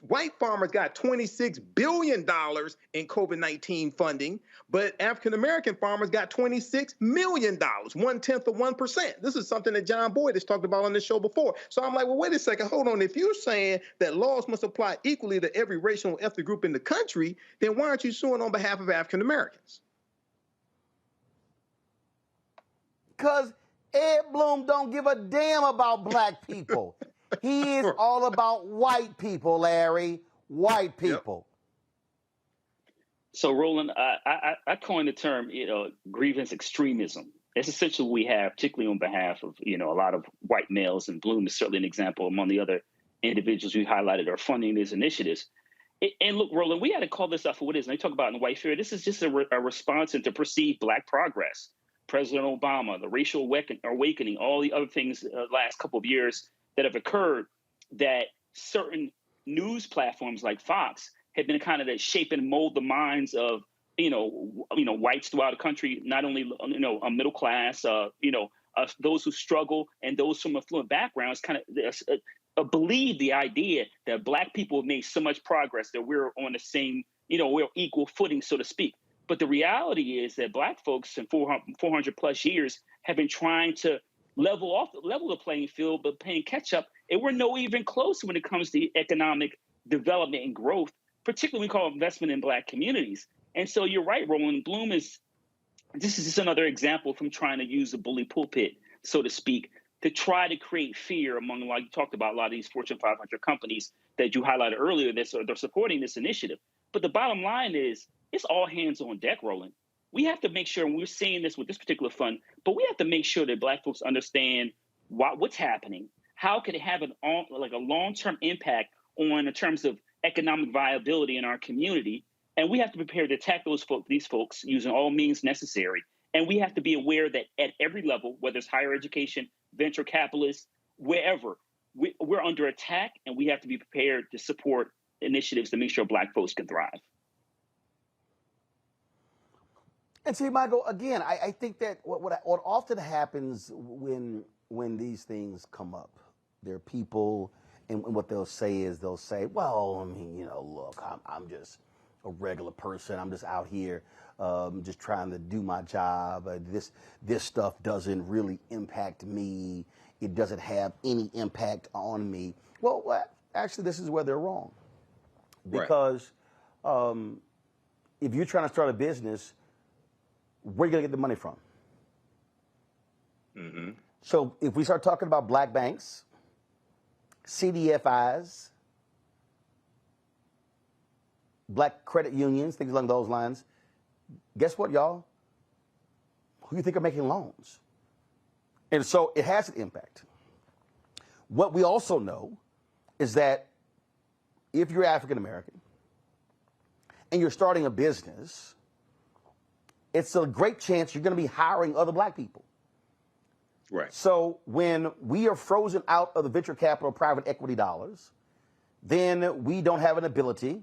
white farmers got $26 billion in COVID-19 funding, but African-American farmers got $26 million, 1/10 of 1%. This is something that John Boyd has talked about on this show before. So I'm like, well, wait a second, hold on. If you're saying that laws must apply equally to every racial and ethnic group in the country, then why aren't you suing on behalf of African-Americans?
Because Ed Bloom don't give a damn about black people. He is all about white people, Larry. White people.
Yep. So, Roland, I coined the term, grievance extremism. It's essentially what we have, particularly on behalf of, a lot of white males, and Bloom is certainly an example among the other individuals we highlighted are funding these initiatives. And look, Roland, we had to call this out for what it is. And they talk about in white fear, this is just a response to perceived black progress. President Obama, the racial awakening, all the other things last couple of years that have occurred, that certain news platforms like Fox have been kind of that shape and mold the minds of, whites throughout the country, not only, a middle class, those who struggle and those from affluent backgrounds kind of believe the idea that black people have made so much progress that we're on the same, we're equal footing, so to speak. But the reality is that black folks in 400 plus years have been trying to level the playing field, but playing catch up. And we're no even close when it comes to economic development and growth, particularly we call investment in black communities. And so you're right, Roland. This is just another example from trying to use the bully pulpit, so to speak, to try to create fear among, like you talked about, a lot of these Fortune 500 companies that you highlighted earlier, they're supporting this initiative. But the bottom line is, it's all hands on deck, Roland. We have to make sure, and we're seeing this with this particular fund, but we have to make sure that black folks understand what's happening. How could it have a long-term impact in terms of economic viability in our community? And we have to prepare to attack these folks using all means necessary. And we have to be aware that at every level, whether it's higher education, venture capitalists, wherever, we're under attack, and we have to be prepared to support initiatives to make sure black folks can thrive.
And see, Michael, again, I think that what often happens when these things come up, there are people, and what they'll say is well, I mean, look, I'm just a regular person. I'm just out here just trying to do my job. This stuff doesn't really impact me. It doesn't have any impact on me. Well, actually, this is where they're wrong. Because if you're trying to start a business, where are you going to get the money from?
Mm-hmm.
So if we start talking about black banks, CDFIs, black credit unions, things along those lines, guess what, y'all? Who do you think are making loans? And so it has an impact. What we also know is that if you're African American and you're starting a business, it's a great chance you're going to be hiring other black people.
Right.
So when we are frozen out of the venture capital private equity dollars, then we don't have an ability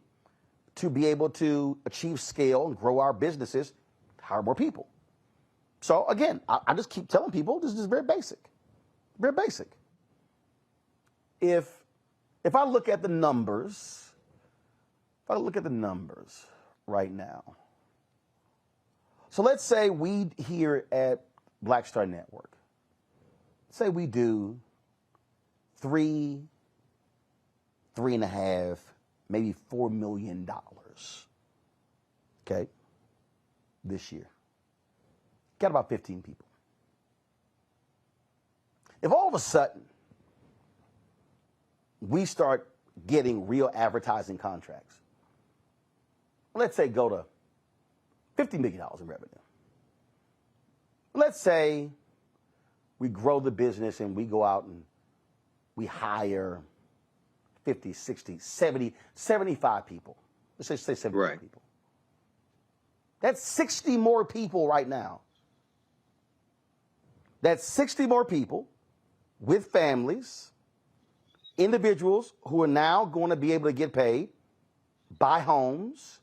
to be able to achieve scale and grow our businesses, hire more people. So again, I just keep telling people this is very basic. Very basic. If I look at the numbers, right now. So let's say we here at Black Star Network, say we do $3.5, maybe $4 million, okay, this year. Got about 15 people. If all of a sudden we start getting real advertising contracts, let's say go to $50 million in revenue. Let's say we grow the business and we go out and we hire 50, 60, 70, 75 people. Let's say 75 people. That's 60 more people right now. That's 60 more people with families, individuals who are now going to be able to get paid, buy homes,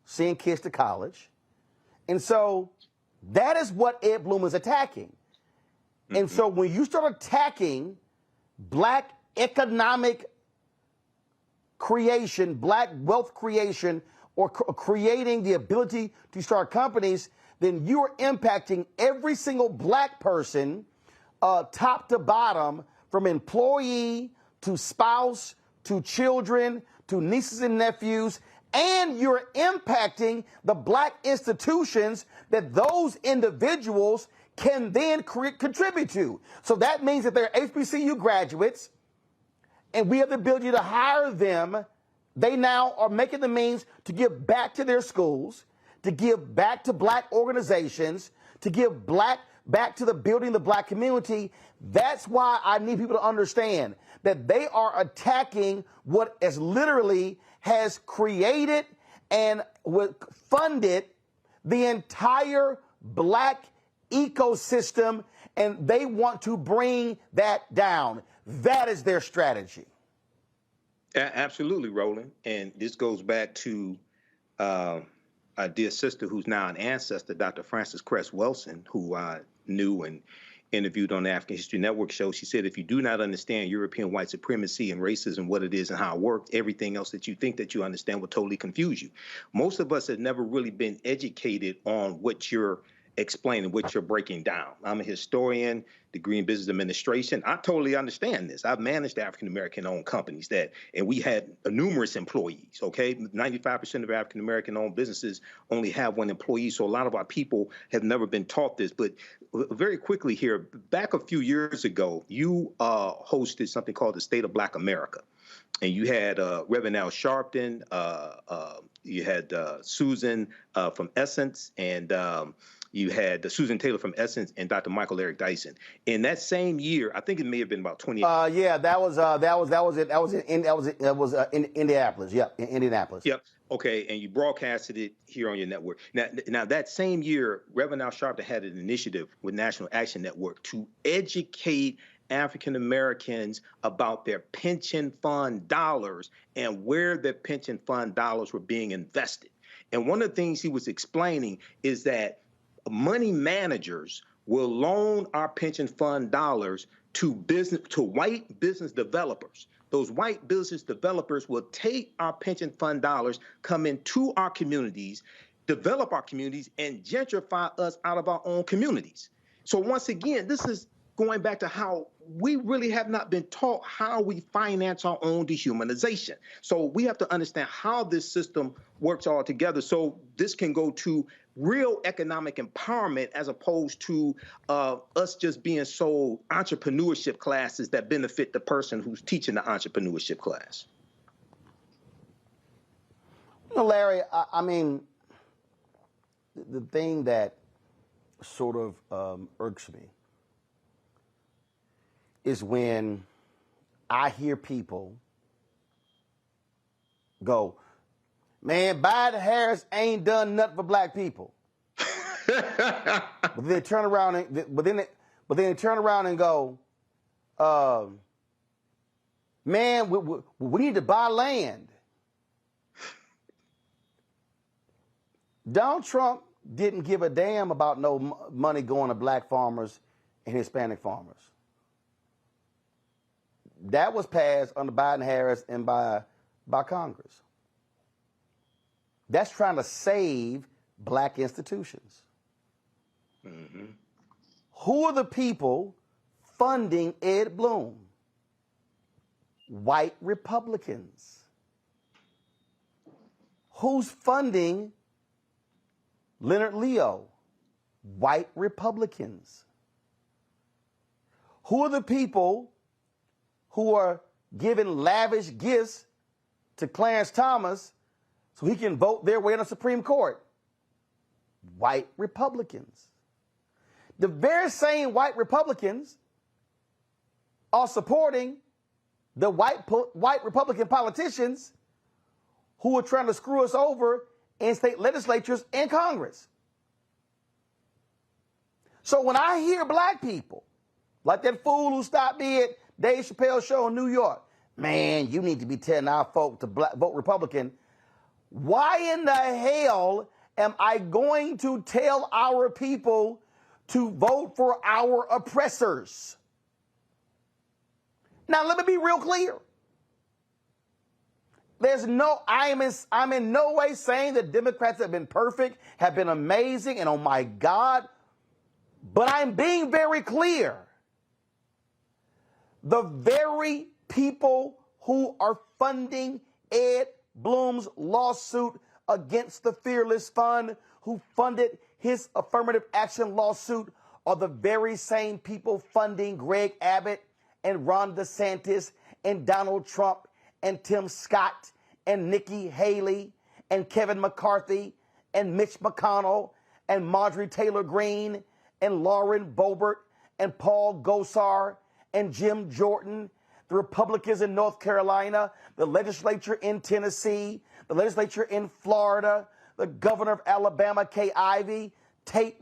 send kids to college. And so that is what Ed Bloom is attacking. Mm-hmm. And so when you start attacking black economic creation, black wealth creation, or creating the ability to start companies, then you are impacting every single black person, top to bottom, from employee to spouse to children to nieces and nephews, and you're impacting the black institutions that those individuals can then contribute to. So that means that they're HBCU graduates, and we have the ability to hire them. They now are making the means to give back to their schools, to give back to black organizations, to give back to the building the black community. That's why I need people to understand that they are attacking what is literally has created and funded the entire black ecosystem, and they want to bring that down. That is their strategy.
Absolutely, Roland. And this goes back to our dear sister, who's now an ancestor, Dr. Frances Cress Wilson, who I knew and interviewed on the African History Network show. She said, if you do not understand European white supremacy and racism, what it is and how it works, everything else that you think that you understand will totally confuse you. Most of us have never really been educated on what you're explaining, what you're breaking down. I'm a historian, degree in business administration. I totally understand this. I've managed African-American owned companies and we had numerous employees, okay? 95% of African-American owned businesses only have one employee. So a lot of our people have never been taught this. But very quickly here, back a few years ago, you hosted something called the State of Black America. And you had Reverend Al Sharpton, you had Susan from Essence, and you had Susan Taylor from Essence, and Dr. Michael Eric Dyson. In that same year, I think it may have been about 20.
Yeah, that was it. That was in Indianapolis. Yep, in Indianapolis.
Yep. Okay, and you broadcasted it here on your network. Now that same year, Reverend Al Sharpton had an initiative with National Action Network to educate African Americans about their pension fund dollars and where their pension fund dollars were being invested. And one of the things he was explaining is that money managers will loan our pension fund dollars to white business developers. Those white business developers will take our pension fund dollars, come into our communities, develop our communities, and gentrify us out of our own communities. So once again, this is going back to how we really have not been taught how we finance our own dehumanization. So we have to understand how this system works all together so this can go to real economic empowerment as opposed to us just being sold entrepreneurship classes that benefit the person who's teaching the entrepreneurship class.
You know, Larry, I mean, the thing that sort of irks me is when I hear people go, man, Biden Harris ain't done nothing for black people. But they turn around and then they turn around and go, man, we need to buy land. Donald Trump didn't give a damn about no money going to black farmers and Hispanic farmers. That was passed under Biden-Harris and by Congress. That's trying to save black institutions. Mm-hmm. Who are the people funding Ed Blum? White Republicans. Who's funding Leonard Leo? White Republicans. Who are the people who are giving lavish gifts to Clarence Thomas so he can vote their way in the Supreme Court? White Republicans. The very same white Republicans are supporting the white Republican politicians who are trying to screw us over in state legislatures and Congress. So when I hear black people, like that fool who stopped me at Dave Chappelle's show in New York, man, you need to be telling our folk to vote Republican. Why in the hell am I going to tell our people to vote for our oppressors? Now, let me be real clear. I'm in no way saying that Democrats have been perfect, have been amazing, and oh my God, but I'm being very clear. The very people who are funding Ed Blum's lawsuit against the Fearless Fund, who funded his affirmative action lawsuit, are the very same people funding Greg Abbott and Ron DeSantis and Donald Trump and Tim Scott and Nikki Haley and Kevin McCarthy and Mitch McConnell and Marjorie Taylor Greene and Lauren Boebert and Paul Gosar and Jim Jordan, the Republicans in North Carolina, the legislature in Tennessee, the legislature in Florida, the governor of Alabama, Kay Ivey, Tate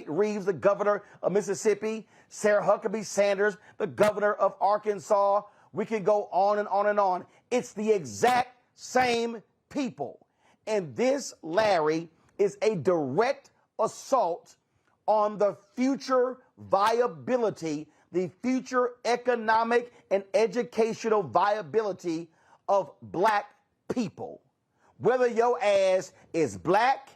Reeves, the governor of Mississippi, Sarah Huckabee Sanders, the governor of Arkansas. We can go on and on and on. It's the exact same people. And this, Larry, is a direct assault on the future viability, the future economic and educational viability of black people. Whether your ass is black,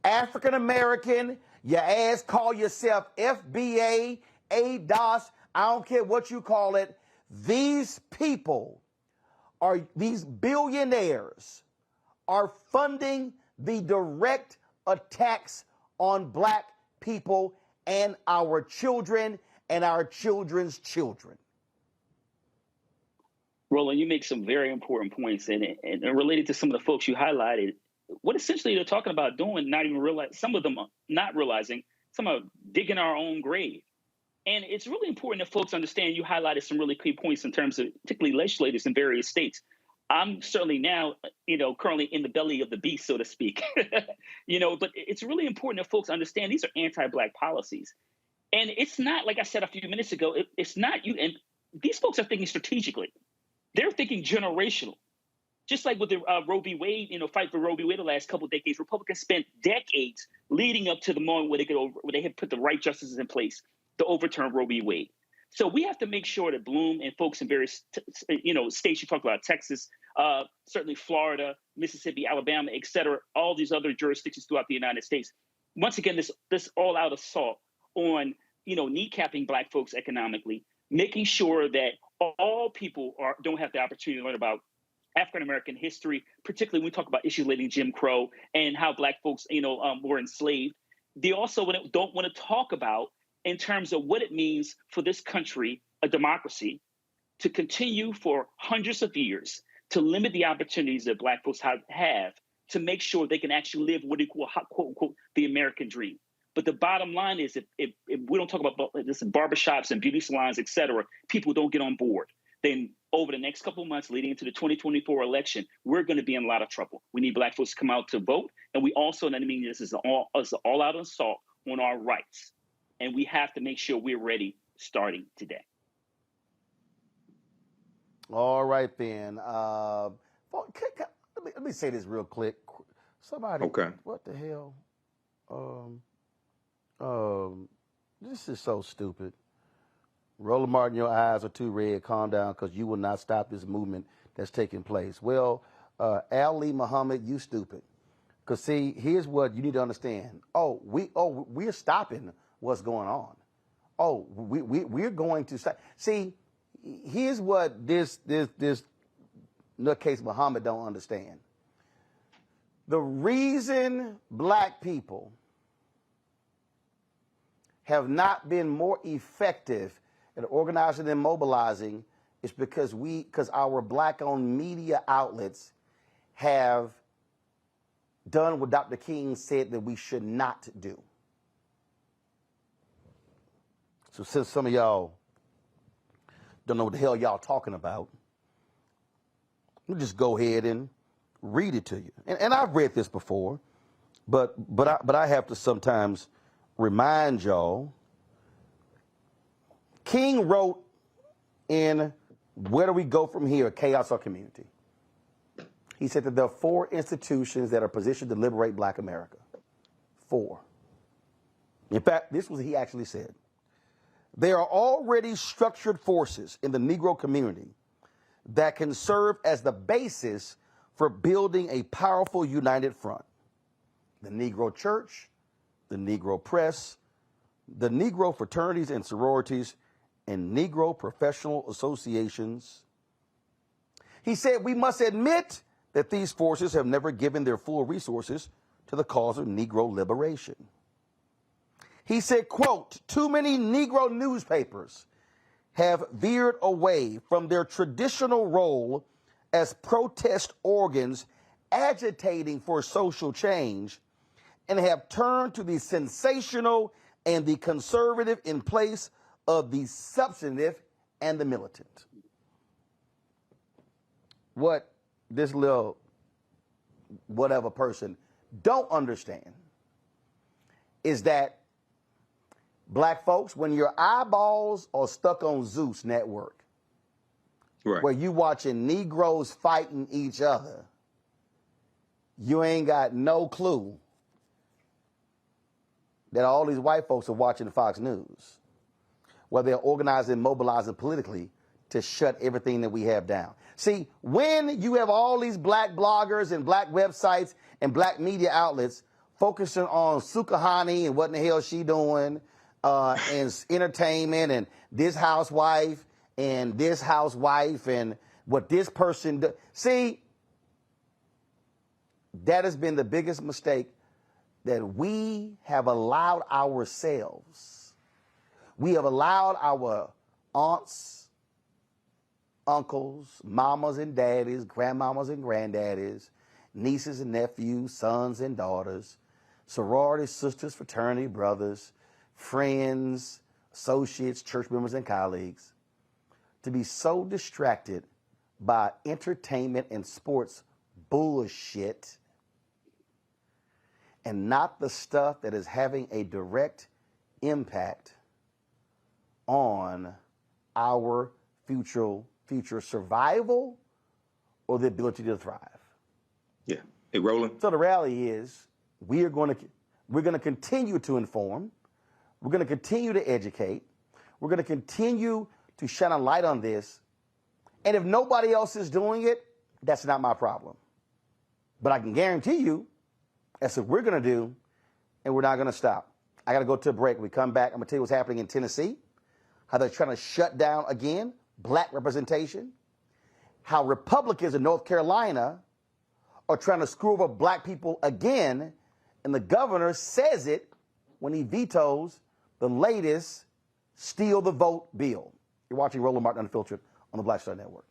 African American, your ass call yourself FBA, ADOS, I don't care what you call it, these people these billionaires are funding the direct attacks on black people and our children and our children's children.
Roland, you make some very important points, and related to some of the folks you highlighted, what essentially they're talking about doing, not even realize, some of them are not realizing, some are digging our own grave. And it's really important that folks understand. You highlighted some really key points in terms of particularly legislators in various states. I'm certainly now, currently in the belly of the beast, so to speak, but it's really important that folks understand these are anti-black policies. And it's not, like I said a few minutes ago, it's not you. And these folks are thinking strategically. They're thinking generational. Just like with the Roe v. Wade, fight for Roe v. Wade the last couple of decades, Republicans spent decades leading up to the moment where they had put the right justices in place to overturn Roe v. Wade. So we have to make sure that Bloom and folks in various, states, you talked about Texas, certainly Florida, Mississippi, Alabama, et cetera, all these other jurisdictions throughout the United States. Once again, this all-out assault on, kneecapping Black folks economically, making sure that all people don't have the opportunity to learn about African-American history, particularly when we talk about issues relating to Jim Crow and how Black folks, were enslaved. They also don't want to talk about in terms of what it means for this country, a democracy, to continue for hundreds of years to limit the opportunities that Black folks have to make sure they can actually live what we call, quote unquote, the American dream. But the bottom line is if we don't talk about this in barbershops and beauty salons, et cetera, people don't get on board. Then over the next couple of months leading into the 2024 election, we're going to be in a lot of trouble. We need Black folks to come out to vote. And we also, this is an all-out assault on our rights. And we have to make sure we're ready starting today.
All right, then. Let me say this real quick. Somebody,
okay.
What the hell? This is so stupid. Roland Martin, your eyes are too red. Calm down, because you will not stop this movement that's taking place. Well, Ali Muhammad, you stupid. Because see, here's what you need to understand. We're stopping what's going on. We're going to stop. See, here's what this nutcase Muhammad don't understand. The reason Black people have not been more effective at organizing and mobilizing is because our Black-owned media outlets have done what Dr. King said that we should not do. So since some of y'all don't know what the hell y'all talking about, let me just go ahead and read it to you. And I've read this before, but I have to sometimes remind y'all. King wrote in Where Do We Go From Here, Chaos or Community? He said that there are 4 institutions that are positioned to liberate Black America. 4. In fact, this was what he actually said. There are already structured forces in the Negro community that can serve as the basis for building a powerful united front. The Negro Church, the Negro Press, the Negro fraternities and sororities, and Negro professional associations. He said we must admit that these forces have never given their full resources to the cause of Negro liberation. He said, quote, too many Negro newspapers have veered away from their traditional role as protest organs agitating for social change and have turned to the sensational and the conservative in place of the substantive and the militant. What this little whatever person don't understand is that Black folks, when your eyeballs are stuck on Zeus Network, right, where you watching Negroes fighting each other, you ain't got no clue that all these white folks are watching Fox News, where they're organizing and mobilizing politically to shut everything that we have down. See, when you have all these Black bloggers and Black websites and Black media outlets focusing on Sukahani and what in the hell she doing, and entertainment and this housewife and what this person do. See, that has been the biggest mistake that we have allowed ourselves. We have allowed our aunts, uncles, mamas and daddies, grandmamas and granddaddies, nieces and nephews, sons and daughters, sorority sisters, fraternity brothers, friends, associates, church members, and colleagues, to be so distracted by entertainment and sports bullshit and not the stuff that is having a direct impact on our future survival or the ability to thrive.
Yeah. Hey, Roland.
So the reality is we're going to continue to inform. We're going to continue to educate. We're going to continue to shine a light on this. And if nobody else is doing it, that's not my problem. But I can guarantee you that's what we're going to do, and we're not going to stop. I got to go to a break. When we come back, I'm going to tell you what's happening in Tennessee, how they're trying to shut down, again, black representation, how Republicans in North Carolina are trying to screw over black people again, and the governor says it when he vetoes the latest Steal the Vote bill. You're watching Roland Martin Unfiltered on the Black Star Network.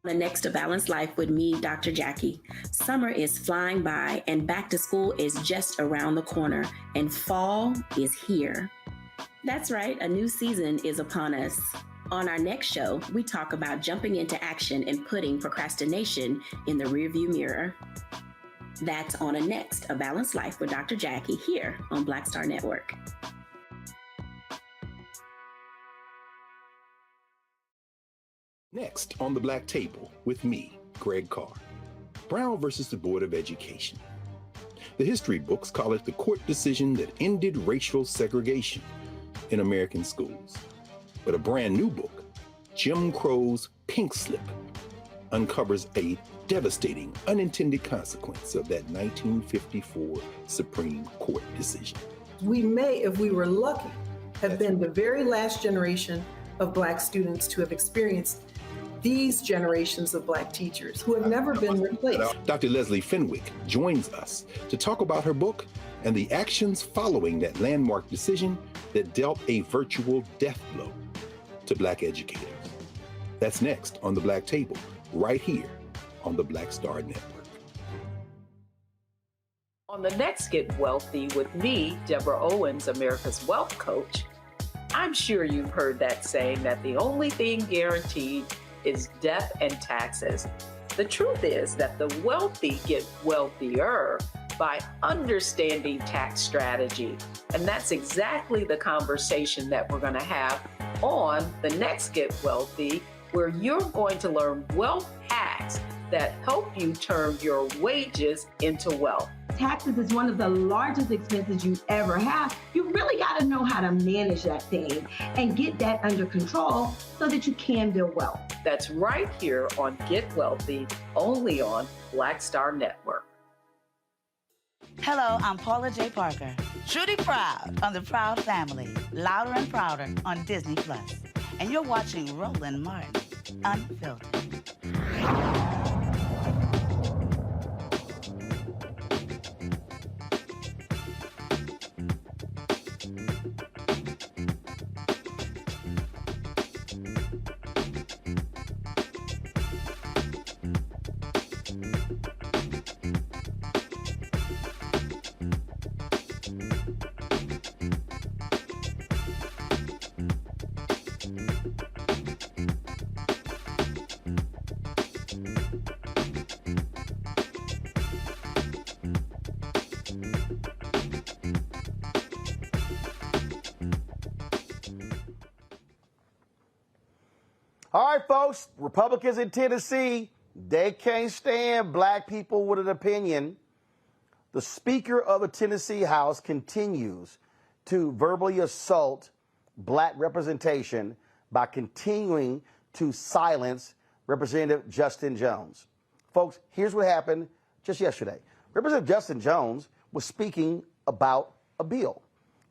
The next A Balanced Life with me, Dr. Jackie. Summer is flying by and back to school is just around the corner and fall is here. That's right, a new season is upon us. On our next show, we talk about jumping into action and putting procrastination in the rearview mirror. That's on a next A Balanced Life with Dr. Jackie here on Black Star Network.
Next on the Black Table with me, Greg Carr. Brown versus the Board of Education. The history books call it the court decision that ended racial segregation in American schools. But a brand new book, Jim Crow's Pink Slip, uncovers a devastating unintended consequence of that 1954 Supreme Court decision.
We may, if we were lucky, have been the very last generation of Black students to have experienced these generations of Black teachers who have never been replaced.
Dr. Leslie Fenwick joins us to talk about her book and the actions following that landmark decision that dealt a virtual death blow to Black educators. That's next on the Black Table, right here on the Black Star Network.
On the next Get Wealthy with me, Deborah Owens, America's Wealth Coach, I'm sure you've heard that saying that the only thing guaranteed is death and taxes. The truth is that the wealthy get wealthier by understanding tax strategy. And that's exactly the conversation that we're going to have on the next Get Wealthy, where you're going to learn wealth hacks that help you turn your wages into wealth.
Taxes is one of the largest expenses you ever have. You really got to know how to manage that thing and get that under control so that you can build wealth.
That's right here on Get Wealthy, only on Black Star Network.
Hello, I'm Paula J. Parker. Truly proud on the Proud Family, Louder and Prouder on Disney+. And you're watching Roland Martin Unfiltered.
All right, folks, Republicans in Tennessee, they can't stand black people with an opinion. The Speaker of the Tennessee House continues to verbally assault black representation by continuing to silence Representative Justin Jones. Folks, here's what happened just yesterday. Representative Justin Jones was speaking about a bill.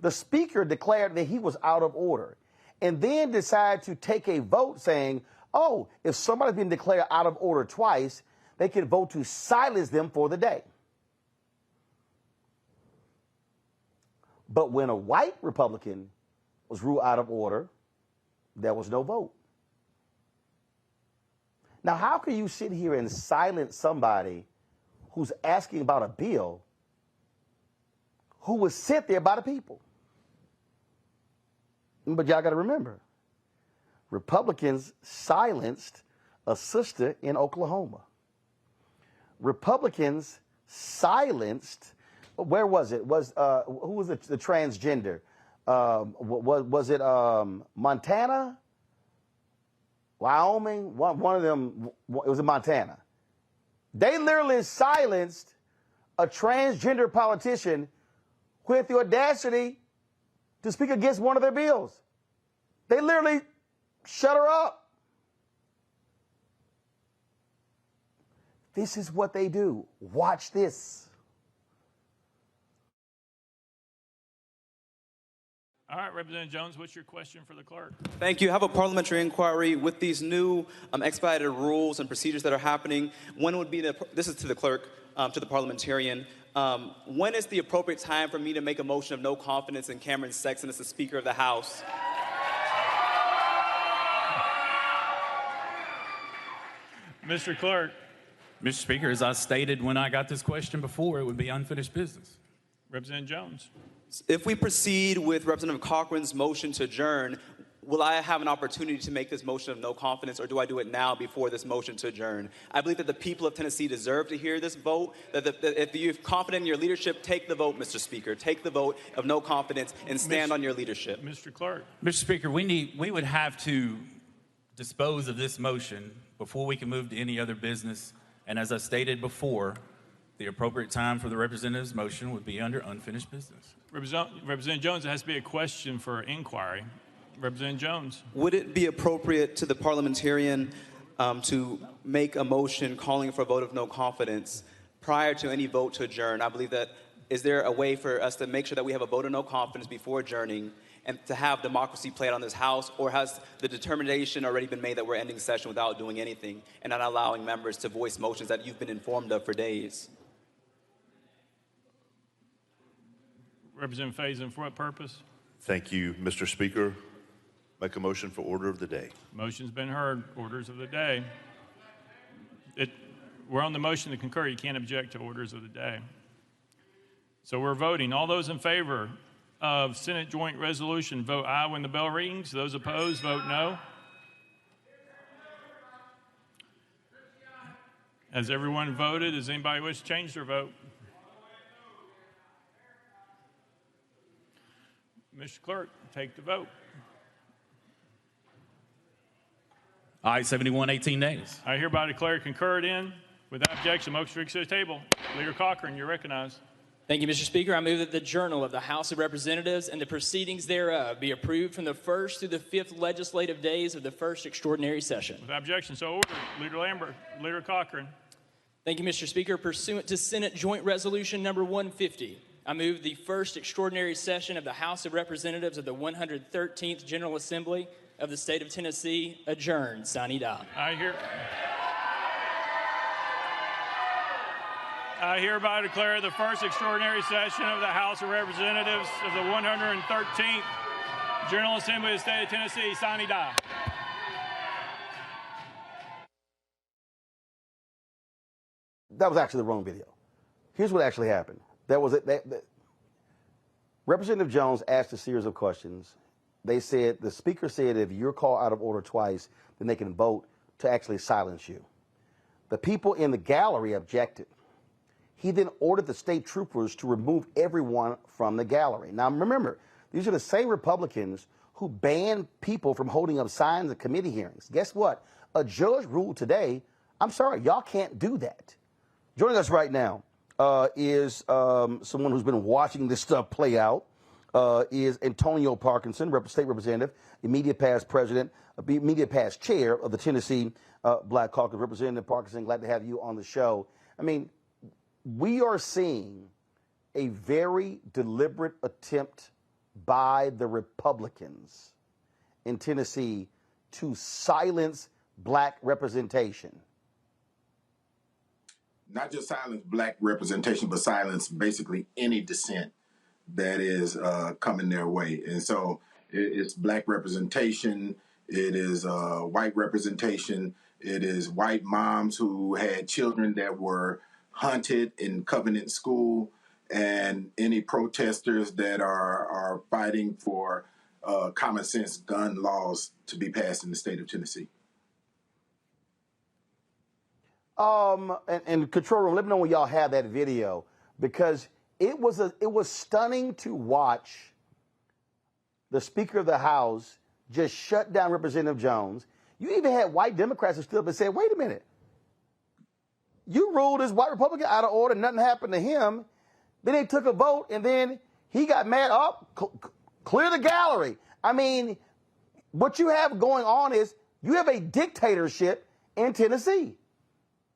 The Speaker declared that he was out of order, and then decided to take a vote saying, oh, if somebody's been declared out of order twice, they can vote to silence them for the day. But when a white Republican was ruled out of order, there was no vote. Now, how can you sit here and silence somebody who's asking about a bill who was sent there by the people? But y'all got to remember, Republicans silenced a sister in Oklahoma. Republicans silenced, where was it? Who was the transgender? was it Montana, Wyoming? One of them. It was in Montana. They literally silenced a transgender politician who had the audacity to speak against one of their bills. They literally shut her up. This is what they do. Watch this.
All right, Representative Jones, what's your question for the clerk?
Thank you. I have a parliamentary inquiry with these new expedited rules and procedures that are happening. When would be this is to the clerk, to the parliamentarian. When is the appropriate time for me to make a motion of no confidence in Cameron Sexton as the Speaker of the House?
Mr. Clerk.
Mr. Speaker, as I stated when I got this question before, it would be unfinished business.
Representative Jones.
If we proceed with Representative Cochran's motion to adjourn, will I have an opportunity to make this motion of no confidence, or do I do it now before this motion to adjourn? I believe that the people of Tennessee deserve to hear this vote, that if you're confident in your leadership, take the vote, Mr. Speaker. Take the vote of no confidence and stand on your leadership.
Mr. Clerk.
Mr. Speaker, we would have to dispose of this motion before we can move to any other business. And as I stated before, the appropriate time for the representative's motion would be under unfinished business.
Representative Jones, it has to be a question for inquiry. Representative Jones.
Would it be appropriate to the parliamentarian to make a motion calling for a vote of no confidence prior to any vote to adjourn? I believe that, is there a way for us to make sure that we have a vote of no confidence before adjourning and to have democracy play out on this House, or has the determination already been made that we're ending session without doing anything and not allowing members to voice motions that you've been informed of for days?
Representative Faison, for what purpose?
Thank you, Mr. Speaker. Make a motion for order of the day.
Motion's been heard. Orders of the day. We're on the motion to concur. You can't object to orders of the day. So we're voting. All those in favor of Senate Joint Resolution, vote aye when the bell rings. Those opposed, vote no. Has everyone voted? Does anybody wish to change their vote? Mr. Clerk, take the vote.
Aye, 71, 18 nays.
I hereby declare concurred in. Without objection, motion to recess the table. Leader Cochran, you're recognized.
Thank you, Mr. Speaker. I move that the Journal of the House of Representatives and the proceedings thereof be approved from the first through the fifth legislative days of the first extraordinary session.
Without objection, so ordered. Leader Lambert, Leader Cochran.
Thank you, Mr. Speaker. Pursuant to Senate Joint Resolution number 150, I move the first extraordinary session of the House of Representatives of the 113th General Assembly of the State of Tennessee adjourned. Sine die.
I hereby declare the first extraordinary session of the House of Representatives of the 113th General Assembly of the State of Tennessee, sine die.
That was actually the wrong video. Here's what actually happened. Representative Jones asked a series of questions. The speaker said if you're called out of order twice, then they can vote to actually silence you. The people in the gallery objected. He then ordered the state troopers to remove everyone from the gallery. Now remember, these are the same Republicans who banned people from holding up signs at committee hearings. Guess what? A judge ruled today, I'm sorry, y'all can't do that. Joining us right now is someone who's been watching this stuff play out, is Antonio Parkinson, State Representative, immediate past president, immediate past chair of the Tennessee Black Caucus. Representative Parkinson, glad to have you on the show. I mean, we are seeing a very deliberate attempt by the Republicans in Tennessee to silence black representation.
Not just silence black representation, but silence basically any dissent that is coming their way. And so it's black representation, it is white representation, it is white moms who had children that were hunted in Covenant School, and any protesters that are fighting for common sense gun laws to be passed in the state of Tennessee.
And control room, let me know when y'all have that video, because it was stunning to watch the Speaker of the House just shut down Representative Jones. You even had white Democrats who stood up and said, wait a minute. You ruled this white Republican out of order, nothing happened to him. Then they took a vote, and then he got mad. Clear the gallery. I mean, what you have going on is you have a dictatorship in Tennessee.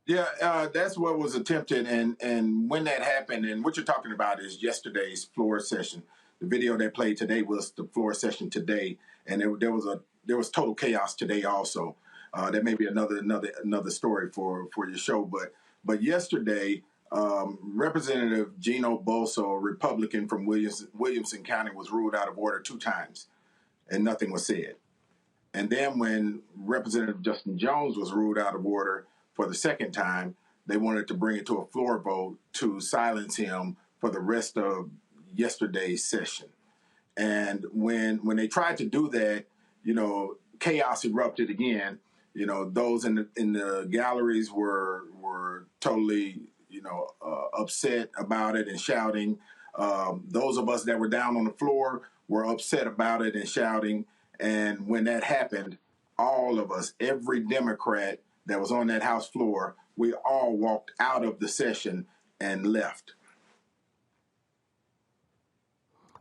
Yeah, that's what was attempted, and when that happened, and what you're talking about is yesterday's floor session. The video they played today was the floor session today, and there was total chaos today also. That may be another story for your show, but yesterday, Representative Gino Bolso, a Republican from Williamson County, was ruled out of order 2 times, and nothing was said. And then when Representative Justin Jones was ruled out of order for the 2nd time, they wanted to bring it to a floor vote to silence him for the rest of yesterday's session. And when they tried to do that, chaos erupted again. Those in the galleries were totally, upset about it and shouting. Those of us that were down on the floor were upset about it and shouting. And when that happened, all of us, every Democrat that was on that House floor, we all walked out of the session and left.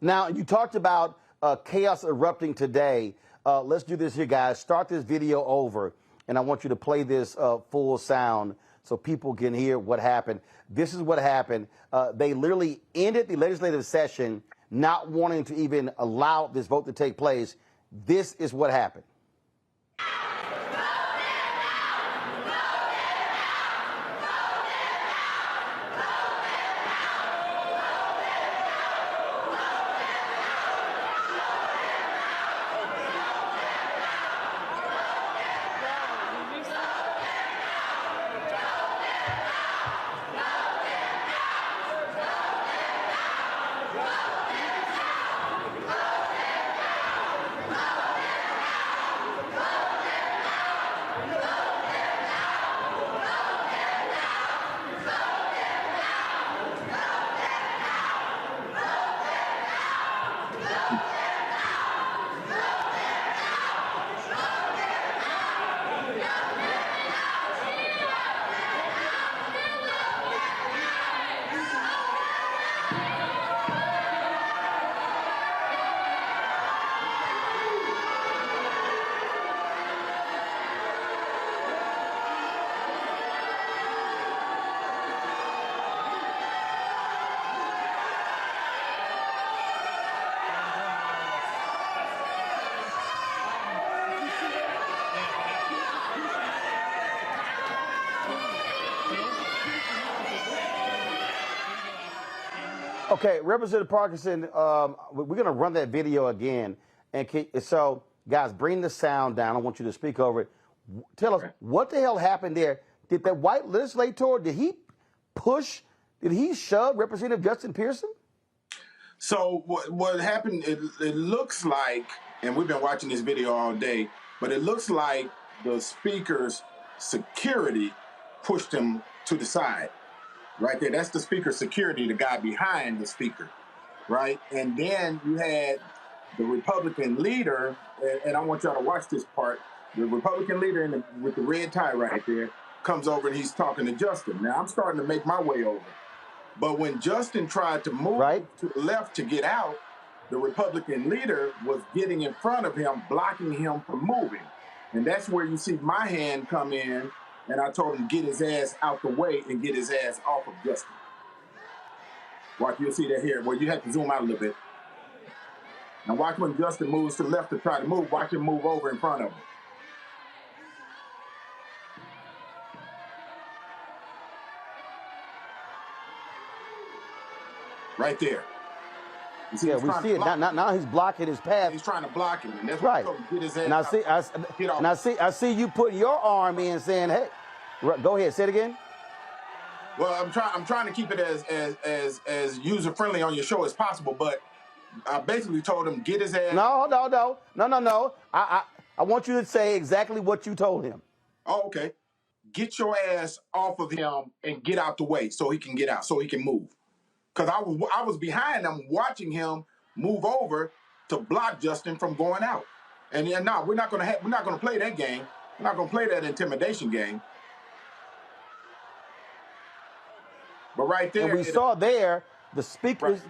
Now, you talked about chaos erupting today. Let's do this here, guys. Start this video over, and I want you to play this full sound so people can hear what happened. This is what happened. They literally ended the legislative session not wanting to even allow this vote to take place. This is what happened. Okay, Representative Parkinson, we're going to run that video again. And so, guys, bring the sound down. I want you to speak over it. Tell us, what the hell happened there? Did that white legislator, did he shove Representative Justin Pearson?
So what happened, it looks like, and we've been watching this video all day, but it looks like the speaker's security pushed him to the side. Right there, that's the speaker's security, the guy behind the speaker, right? And then you had the Republican leader, and I want y'all to watch this part. The Republican leader with the red tie right there comes over and he's talking to Justin. Now, I'm starting to make my way over. But when Justin tried to move to the left to get out, the Republican leader was getting in front of him, blocking him from moving. And that's where you see my hand come in. And I told him to get his ass out the way and get his ass off of Justin. Watch, you'll see that here. Well, you have to zoom out a little bit. Now watch when Justin moves to the left to try to move. Watch him move over in front of him. Right there. You see,
yeah, we see it. Now he's blocking his path.
He's trying to block him. And that's
right.
What get his ass
and I see you put your arm in saying, hey, go ahead, say it again.
Well, I'm trying to keep it as user friendly on your show as possible, but I basically told him get his ass.
No. I want you to say exactly what you told him.
Oh, okay. Get your ass off of him and get out the way so he can get out, so he can move. Because I was behind him watching him move over to block Justin from going out. And no, we're not going to play that game. We're not going to play that intimidation game. But right there,
and we saw there the speaker's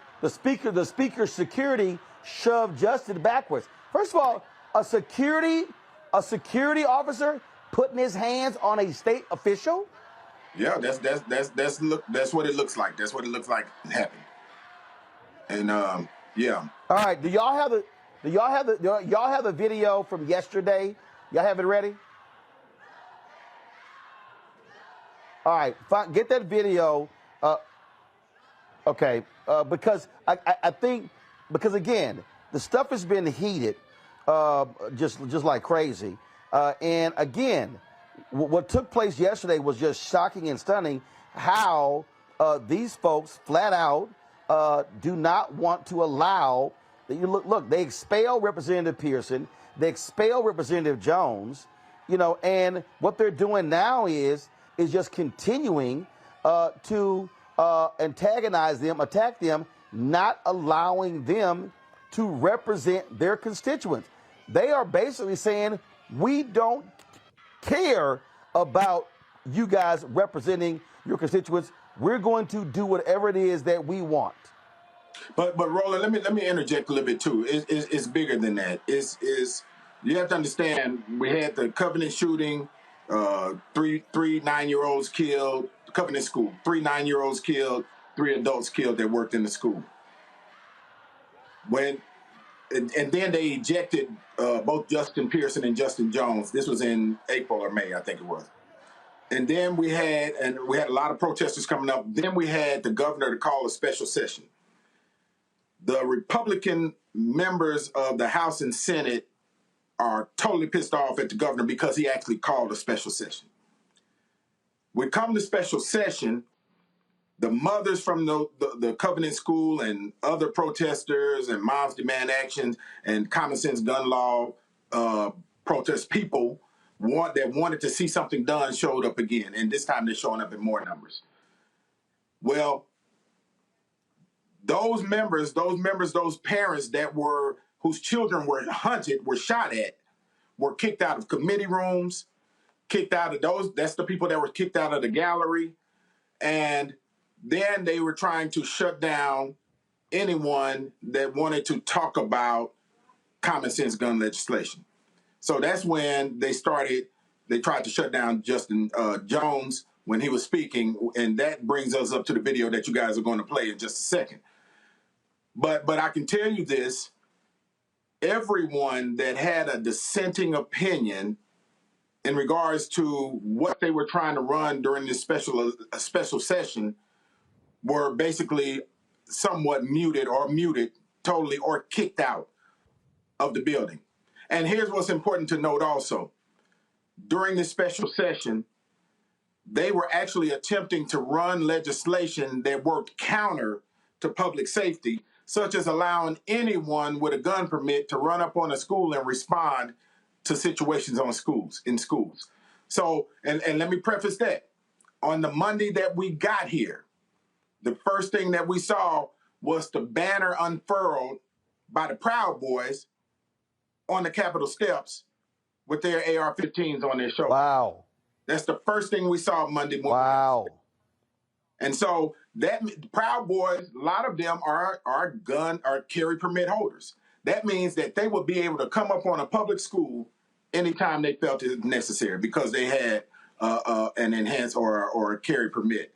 security shoved Justin backwards. First of all, a security officer putting his hands on a state official.
Yeah, that's what it looks like. That's what it looks like happened. And yeah.
All right. Do y'all have the video from yesterday? Y'all have it ready? All right. Fine, get that video. Okay. Because I think again the stuff has been heated, just like crazy. And again, what took place yesterday was just shocking and stunning. How these folks flat out do not want to allow. Look, they expel Representative Pearson, they expel Representative Jones, and what they're doing now is just continuing to antagonize them, attack them, not allowing them to represent their constituents. They are basically saying, we don't care about you guys representing your constituents. We're going to do whatever it is that we want.
But Roland, let me interject a little bit too. It's bigger than that. You have to understand, we had the Covenant shooting, three 9-year-olds killed, Covenant school, 3 9-year-olds killed, 3 adults killed that worked in the school. And then they ejected both Justin Pearson and Justin Jones. This was in April or May, I think it was. And then we had a lot of protesters coming up. Then we had the governor to call a special session. The Republican members of the House and Senate are totally pissed off at the governor because he actually called a special session. We come to special session, the mothers from the Covenant School and other protesters and Moms Demand Action and Common Sense Gun Law protest people that wanted to see something done showed up again. And this time they're showing up in more numbers. Well, those parents whose children were hunted, were shot at, were kicked out of committee rooms, kicked out of those. That's the people that were kicked out of the gallery. And then they were trying to shut down anyone that wanted to talk about common sense gun legislation. So that's when they tried to shut down Justin Jones when he was speaking. And that brings us up to the video that you guys are going to play in just a second. But I can tell you this, everyone that had a dissenting opinion in regards to what they were trying to run during this special session were basically somewhat muted totally or kicked out of the building. And here's what's important to note also. During this special session, they were actually attempting to run legislation that worked counter to public safety, such as allowing anyone with a gun permit to run up on a school and respond to situations in schools. So, and let me preface that. On the Monday that we got here, the first thing that we saw was the banner unfurled by the Proud Boys on the Capitol steps with their AR-15s on their shoulders.
Wow.
That's the first thing we saw Monday morning.
Wow.
And so that Proud Boys, a lot of them are carry permit holders. That means that they will be able to come up on a public school anytime they felt it necessary because they had an enhanced or a carry permit,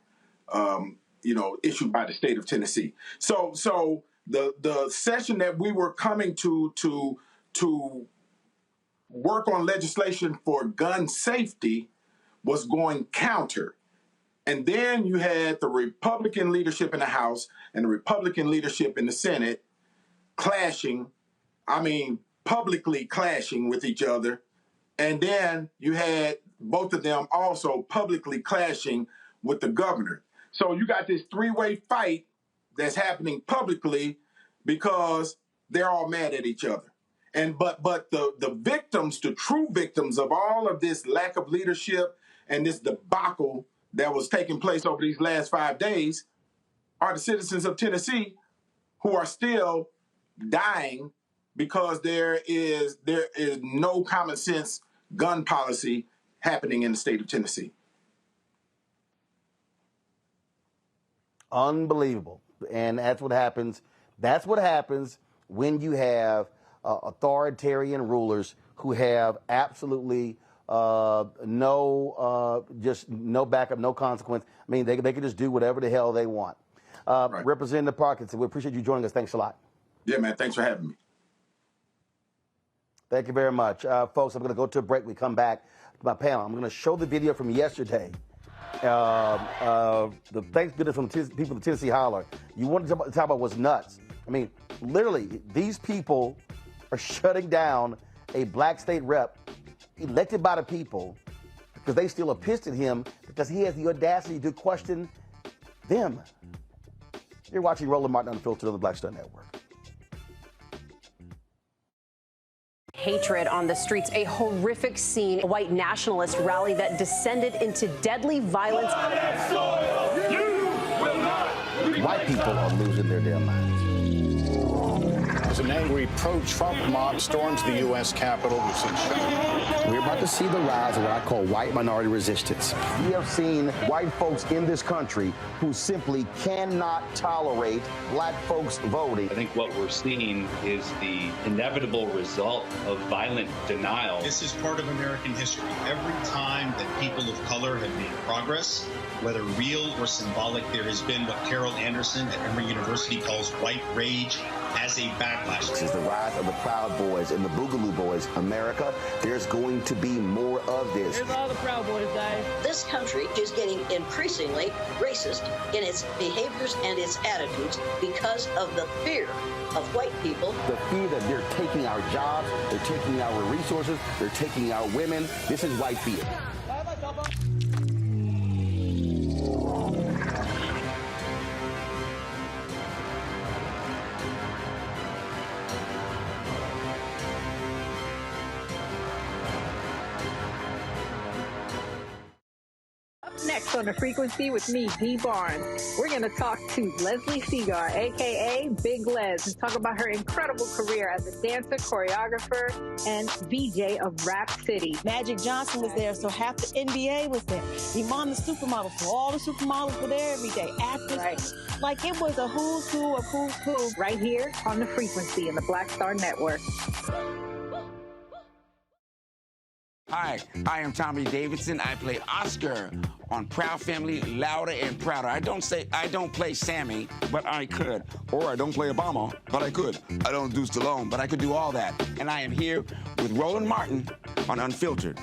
issued by the state of Tennessee. So the session that we were coming to work on legislation for gun safety was going counter. And then you had the Republican leadership in the House and the Republican leadership in the Senate publicly clashing with each other. And then you had both of them also publicly clashing with the governor. So you got this three-way fight that's happening publicly because they're all mad at each other. But the victims, the true victims of all of this lack of leadership and this debacle that was taking place over these last 5 days are the citizens of Tennessee who are still dying because there is no common sense gun policy happening in the state of Tennessee.
Unbelievable. And that's what happens. That's what happens when you have authoritarian rulers who have absolutely just no backup, no consequence. I mean, they can just do whatever the hell they want. Right. Representative Parkinson, we appreciate you joining us. Thanks a lot.
Yeah, man. Thanks for having me.
Thank you very much. Folks, I'm going to go to a break. We come back to my panel. I'm going to show the video from yesterday. The Thanksgiving from people of Tennessee Holler. You wanted to talk about what's nuts. I mean, literally, these people are shutting down a black state rep elected by the people because they still are pissed at him because he has the audacity to question them. You're watching Roland Martin Unfiltered on the Black Star Network.
Hatred on the streets, a horrific scene, a white nationalist rally that descended into deadly violence.
White people are losing their damn minds.
As an angry pro-Trump mob storms the U.S. Capitol,
we're about to see the rise of what I call white minority resistance. We have seen white folks in this country who simply cannot tolerate black folks voting.
I think what we're seeing is the inevitable result of violent denial.
This is part of American history. Every time that people of color have made progress, whether real or symbolic, there has been what Carol Anderson at Emory University calls white rage as a backlash.
This is the rise of the Proud Boys and the Boogaloo Boys. America, there's going to be more of this.
Here's all the Proud Boys, guys.
This country is getting increasingly racist in its behaviors and its attitudes because of the fear of white people.
The fear that they're taking our jobs, they're taking our resources, they're taking our women. This is white fear.
Next on The Frequency with me, Dee Barnes. We're going to talk to Leslie Segar, a.k.a. Big Les, and talk about her incredible career as a dancer, choreographer, and VJ of Rap City.
Magic Johnson was there, so half the NBA was there. Iman the supermodel, so all the supermodels were there every day. Actors, right. Like it was a who's who of who's who.
Right here on The Frequency in the Black Star Network.
Hi, I am Tommy Davidson. I play Oscar on Proud Family, Louder and Prouder. I don't play Sammy, but I could. Or I don't play Obama, but I could. I don't do Stallone, but I could do all that. And I am here with Roland Martin on Unfiltered.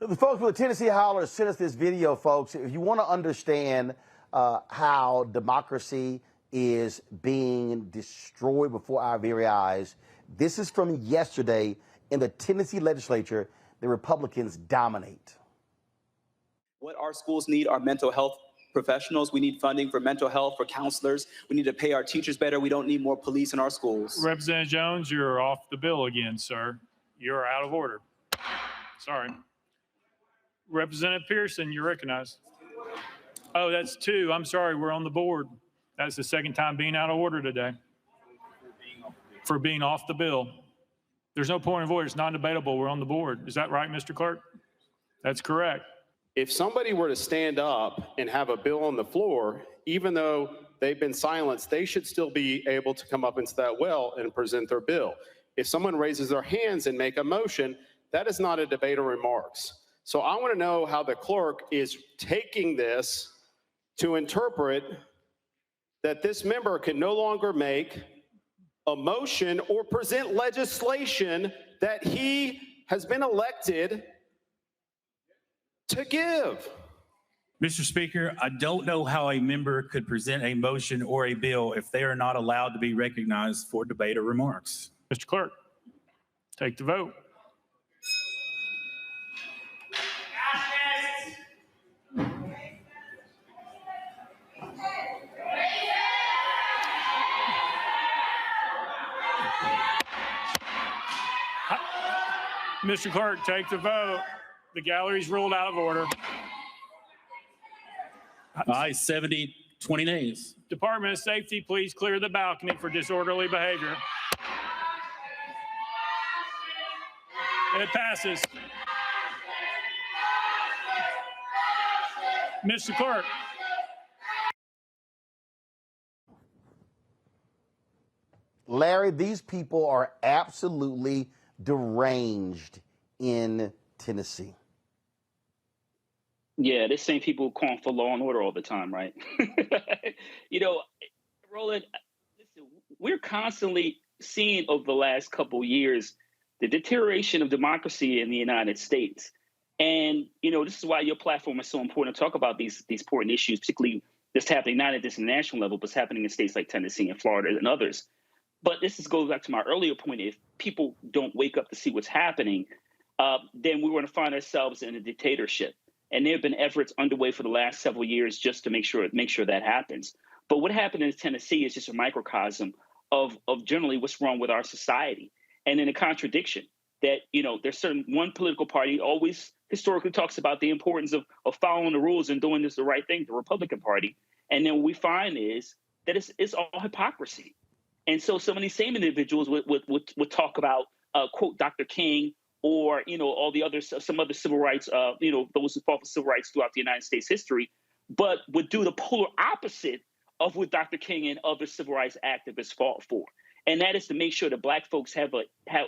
The folks with the Tennessee Holler sent us this video, folks. If you want to understand how democracy is being destroyed before our very eyes. This is from yesterday in the Tennessee legislature. The Republicans dominate.
What our schools need are mental health professionals. We need funding for mental health, for counselors. We need to pay our teachers better. We don't need more police in our schools.
Representative Jones, you're off the bill again, sir. You're out of order. Sorry. Representative Pearson, you're recognized. Oh, that's two. I'm sorry. We're on the board. That's the second time being out of order today. For being off the bill. There's no point of order. It's non-debatable. We're on the board. Is that right, Mr. Clerk? That's correct.
If somebody were to stand up and have a bill on the floor, even though they've been silenced, they should still be able to come up into that well and present their bill. If someone raises their hands and make a motion, that is not a debate or remarks. So I want to know how the clerk is taking this to interpret that this member can no longer make a motion or present legislation that he has been elected to give.
Mr. Speaker, I don't know how a member could present a motion or a bill if they are not allowed to be recognized for debate or remarks.
Mr. Clerk, take the vote. Mr. Clerk, take the vote. The gallery's ruled out of order.
Aye, 70, 20 nays.
Department of Safety, please clear the balcony for disorderly behavior. It passes. Mr. Clerk.
Larry, these people are absolutely deranged in Tennessee.
Yeah, the same people calling for law and order all the time, right? You know, Roland, listen, we're constantly seeing over the last couple of years the deterioration of democracy in the United States. And, you know, this is why your platform is so important to talk about these important issues, particularly that's happening not at this national level, but it's happening in states like Tennessee and Florida and others. But goes back to my earlier point. If people don't wake up to see what's happening, then we're going to find ourselves in a dictatorship. And there have been efforts underway for the last several years just to make sure that happens. But what happened in Tennessee is just a microcosm of generally what's wrong with our society. And then a contradiction that, you know, there's one political party always historically talks about the importance of following the rules and doing the right thing, the Republican Party. And then what we find is that it's all hypocrisy. And so some of these same individuals would talk about, quote, Dr. King, or, you know, all the others, some other civil rights, you know, those who fought for civil rights throughout the United States history, but would do the polar opposite of what Dr. King and other civil rights activists fought for. And that is to make sure that Black folks have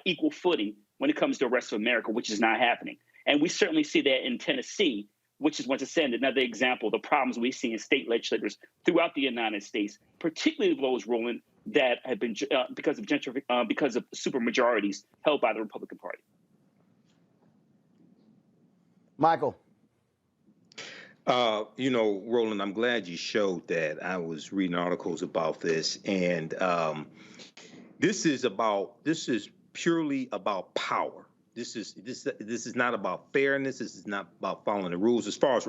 equal footing when it comes to the rest of America, which is not happening. And we certainly see that in Tennessee, which is, once again, another example of the problems we see in state legislators throughout the United States, particularly those, Roland, that have been because of supermajorities held by the Republican Party.
Michael.
You know, Roland, I'm glad you showed that. I was reading articles about this, and this is purely about power. This is not about fairness. This is not about following the rules as far as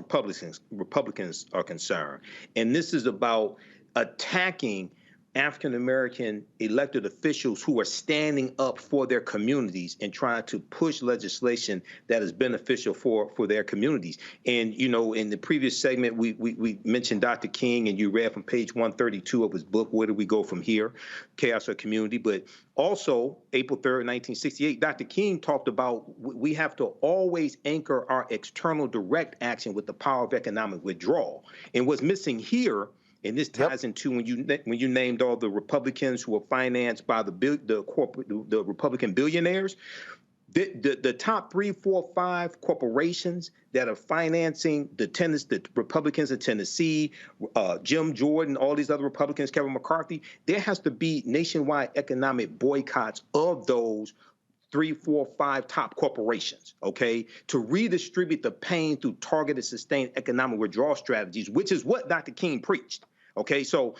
Republicans are concerned. And this is about attacking African-American elected officials who are standing up for their communities and trying to push legislation that is beneficial for their communities. And, you know, in the previous segment, we mentioned Dr. King, and you read from page 132 of his book, Where Do We Go From Here? Chaos or Community. But also, April 3rd, 1968, Dr. King talked about we have to always anchor our external direct action with the power of economic withdrawal. And what's missing here, and this ties into when you named all the Republicans who were financed by the Republican billionaires, the top 3, 4, 5 corporations that are financing the Republicans in Tennessee, Jim Jordan, all these other Republicans, Kevin McCarthy. There has to be nationwide economic boycotts of those 3, 4, 5 top corporations, okay, to redistribute the pain through targeted, sustained economic withdrawal strategies, which is what Dr. King preached. Okay, so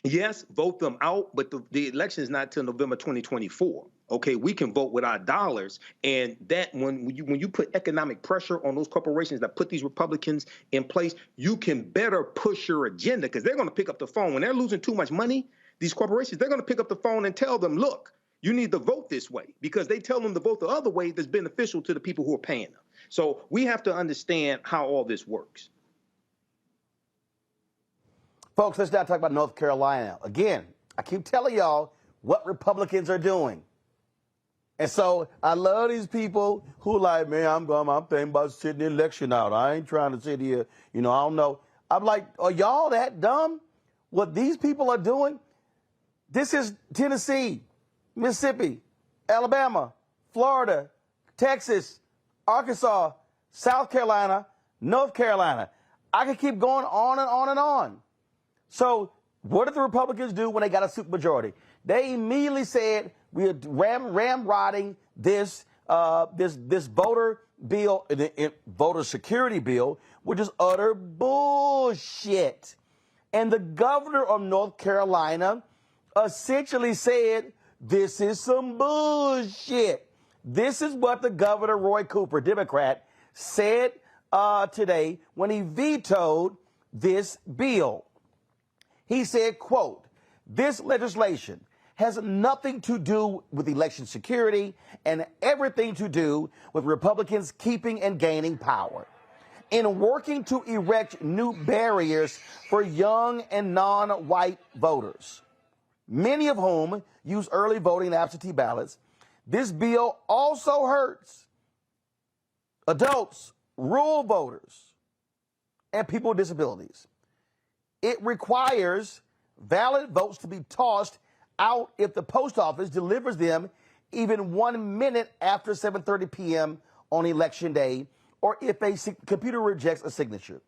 yes, vote them out, but the election is not till November 2024. Okay, we can vote with our dollars, and that when you put economic pressure on those corporations that put these Republicans in place, you can better push your agenda, because they're going to pick up the phone when they're losing too much money. These corporations, they're going to pick up the phone and tell them, look, you need to vote this way, because they tell them to vote the other way that's beneficial to the people who are paying them. So we have to understand how all this works.
Folks, let's now talk about North Carolina. Again, I keep telling y'all what Republicans are doing. And so I love these people who like, man, I'm thinking about sitting the election out. I ain't trying to sit here, you know, I don't know. I'm like, are y'all that dumb? What these people are doing? This is Tennessee, Mississippi, Alabama, Florida, Texas, Arkansas, South Carolina, North Carolina. I could keep going on and on and on. So what did the Republicans do when they got a supermajority? They immediately said we are ramrodding this voter bill, voter security bill, which is utter bullshit. And the governor of North Carolina essentially said, this is some bullshit. This is what the governor, Roy Cooper, Democrat, said today when he vetoed this bill. He said, quote, this legislation has nothing to do with election security and everything to do with Republicans keeping and gaining power. in working to erect new barriers for young and non-white voters, many of whom use early voting and absentee ballots. This bill also hurts adults, rural voters, and people with disabilities. It requires valid votes to be tossed out if the post office delivers them even 1 minute after 7:30 p.m. on election day, or if a computer rejects a signature.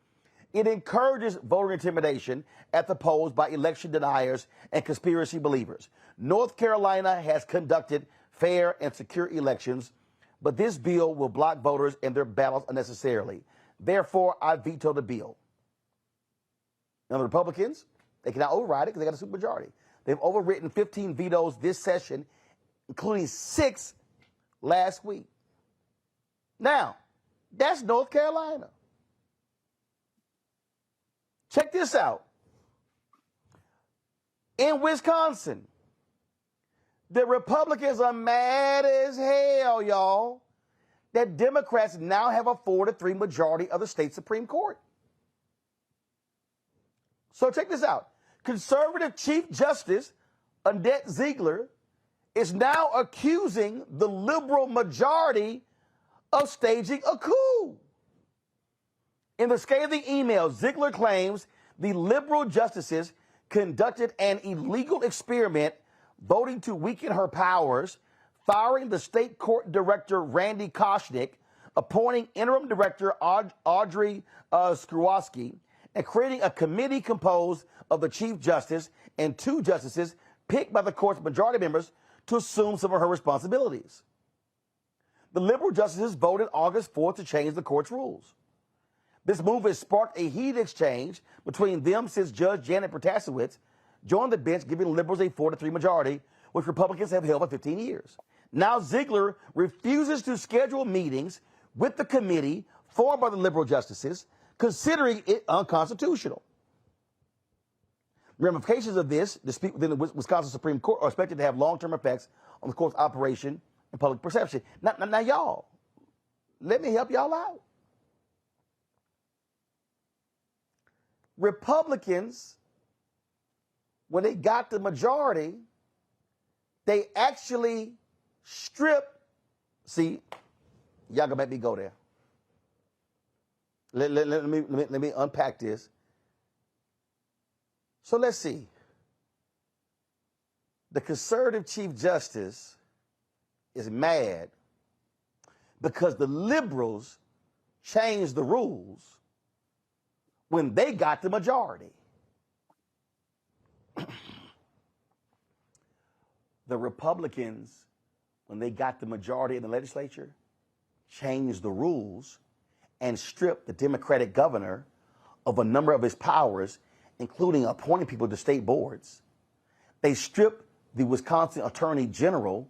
It encourages voter intimidation at the polls by election deniers and conspiracy believers. North Carolina has conducted fair and secure elections, but this bill will block voters and their ballots unnecessarily. Therefore, I veto the bill. Now, the Republicans, they cannot override it because they got a supermajority. They've overwritten 15 vetoes this session, including 6 last week. Now, that's North Carolina. Check this out. In Wisconsin, the Republicans are mad as hell, y'all, that Democrats now have a 4-3 majority of the state Supreme Court. So check this out. Conservative Chief Justice Annette Ziegler is now accusing the liberal majority of staging a coup. In the scathing email, Ziegler claims the liberal justices conducted an illegal experiment, voting to weaken her powers, firing the state court director Randy Koshnick, appointing interim director Audrey Skruwski, and creating a committee composed of the Chief Justice and 2 justices picked by the court's majority members to assume some of her responsibilities. The liberal justices voted August 4th to change the court's rules. This move has sparked a heated exchange between them since Judge Janet Protasewicz joined the bench, giving liberals a 4-3 majority, which Republicans have held for 15 years. Now Ziegler refuses to schedule meetings with the committee formed by the liberal justices, considering it unconstitutional. Ramifications of this dispute within the Wisconsin Supreme Court are expected to have long-term effects on the court's operation and public perception. Now, y'all, let me help y'all out. Republicans, when they got the majority, they actually stripped. See, y'all gonna make me go there. Let me unpack this. So let's see. The conservative Chief Justice is mad because the liberals changed the rules when they got the majority. The Republicans, when they got the majority in the legislature, changed the rules and stripped the Democratic governor of a number of his powers, including appointing people to state boards. They stripped the Wisconsin Attorney General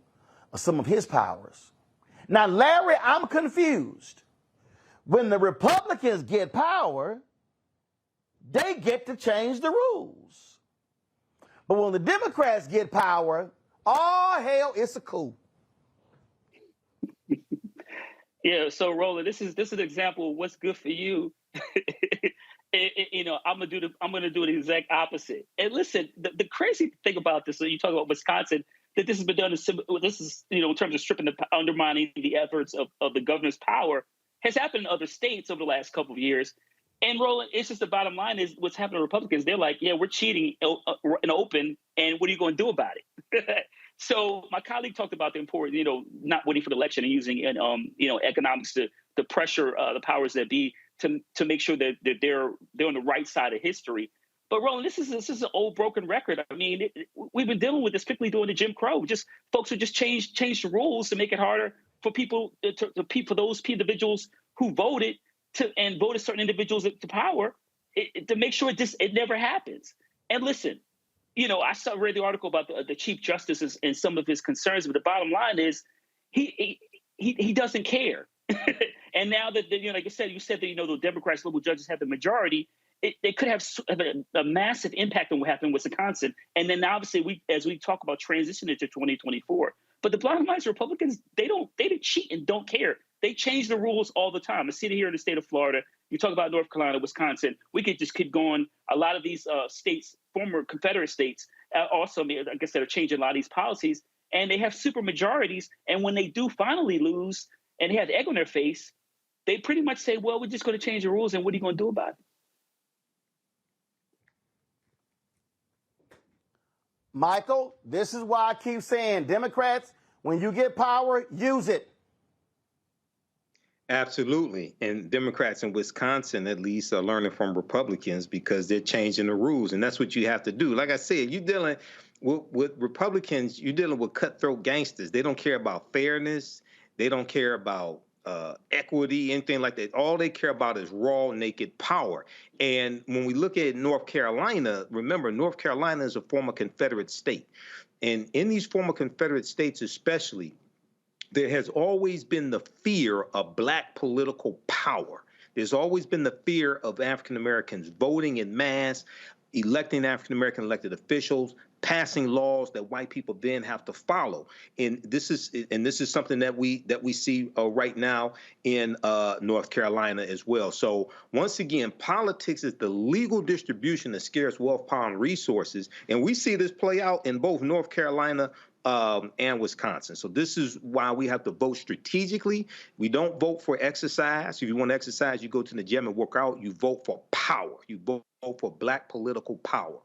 of some of his powers. Now, Larry, I'm confused. When the Republicans get power, they get to change the rules. But when the Democrats get power, oh, hell, it's a coup.
Yeah, so Roland, this is an example of what's good for you. I'm gonna do the exact opposite. And listen, the crazy thing about this, so you talk about Wisconsin, that this has been done. This is in terms of undermining the efforts of the governor's power, has happened in other states over the last couple of years. And Roland, it's just the bottom line is what's happening to Republicans. They're like, yeah, we're cheating in open, and what are you going to do about it? So my colleague talked about the importance, not waiting for the election and using, economics to pressure the powers that be to make sure that they're on the right side of history. But Roland, this is an old broken record. I mean, we've been dealing with this strictly during the Jim Crow. Just folks who just change the rules to make it harder for people for those individuals who voted and voted certain individuals to power to make sure it never happens. And listen. I read the article about the Chief Justice and some of his concerns, but the bottom line is he doesn't care. And now that like you said that the Democrats, liberal judges have the majority, it could have a massive impact on what happened in Wisconsin. And then obviously as we talk about transitioning to 2024. But the bottom line is Republicans they cheat and don't care. They change the rules all the time. I see it here in the state of Florida. You talk about North Carolina, Wisconsin. We could just keep going. A lot of these states, former Confederate states, also, I guess, that are changing a lot of these policies, and they have super majorities. And when they do finally lose and they have egg on their face, they pretty much say, well, we're just going to change the rules, and what are you going to do about it?
Michael, this is why I keep saying, Democrats, when you get power, use it.
Absolutely. And Democrats in Wisconsin, at least, are learning from Republicans because they're changing the rules. And that's what you have to do. Like I said, you're dealing with Republicans, you're dealing with cutthroat gangsters. They don't care about fairness. They don't care about equity, anything like that. All they care about is raw, naked power. And when we look at North Carolina, remember, North Carolina is a former Confederate state. And in these former Confederate states especially, there has always been the fear of black political power. There's always been the fear of African Americans voting in mass, electing African American elected officials, passing laws that white people then have to follow. And this is something that we see right now in North Carolina as well. So once again, politics is the legal distribution of scarce wealth, power, and resources, and we see this play out in both North Carolina and Wisconsin. So this is why we have to vote strategically. We don't vote for exercise. If you want to exercise, you go to the gym and work out. You vote for power. You vote for black political power.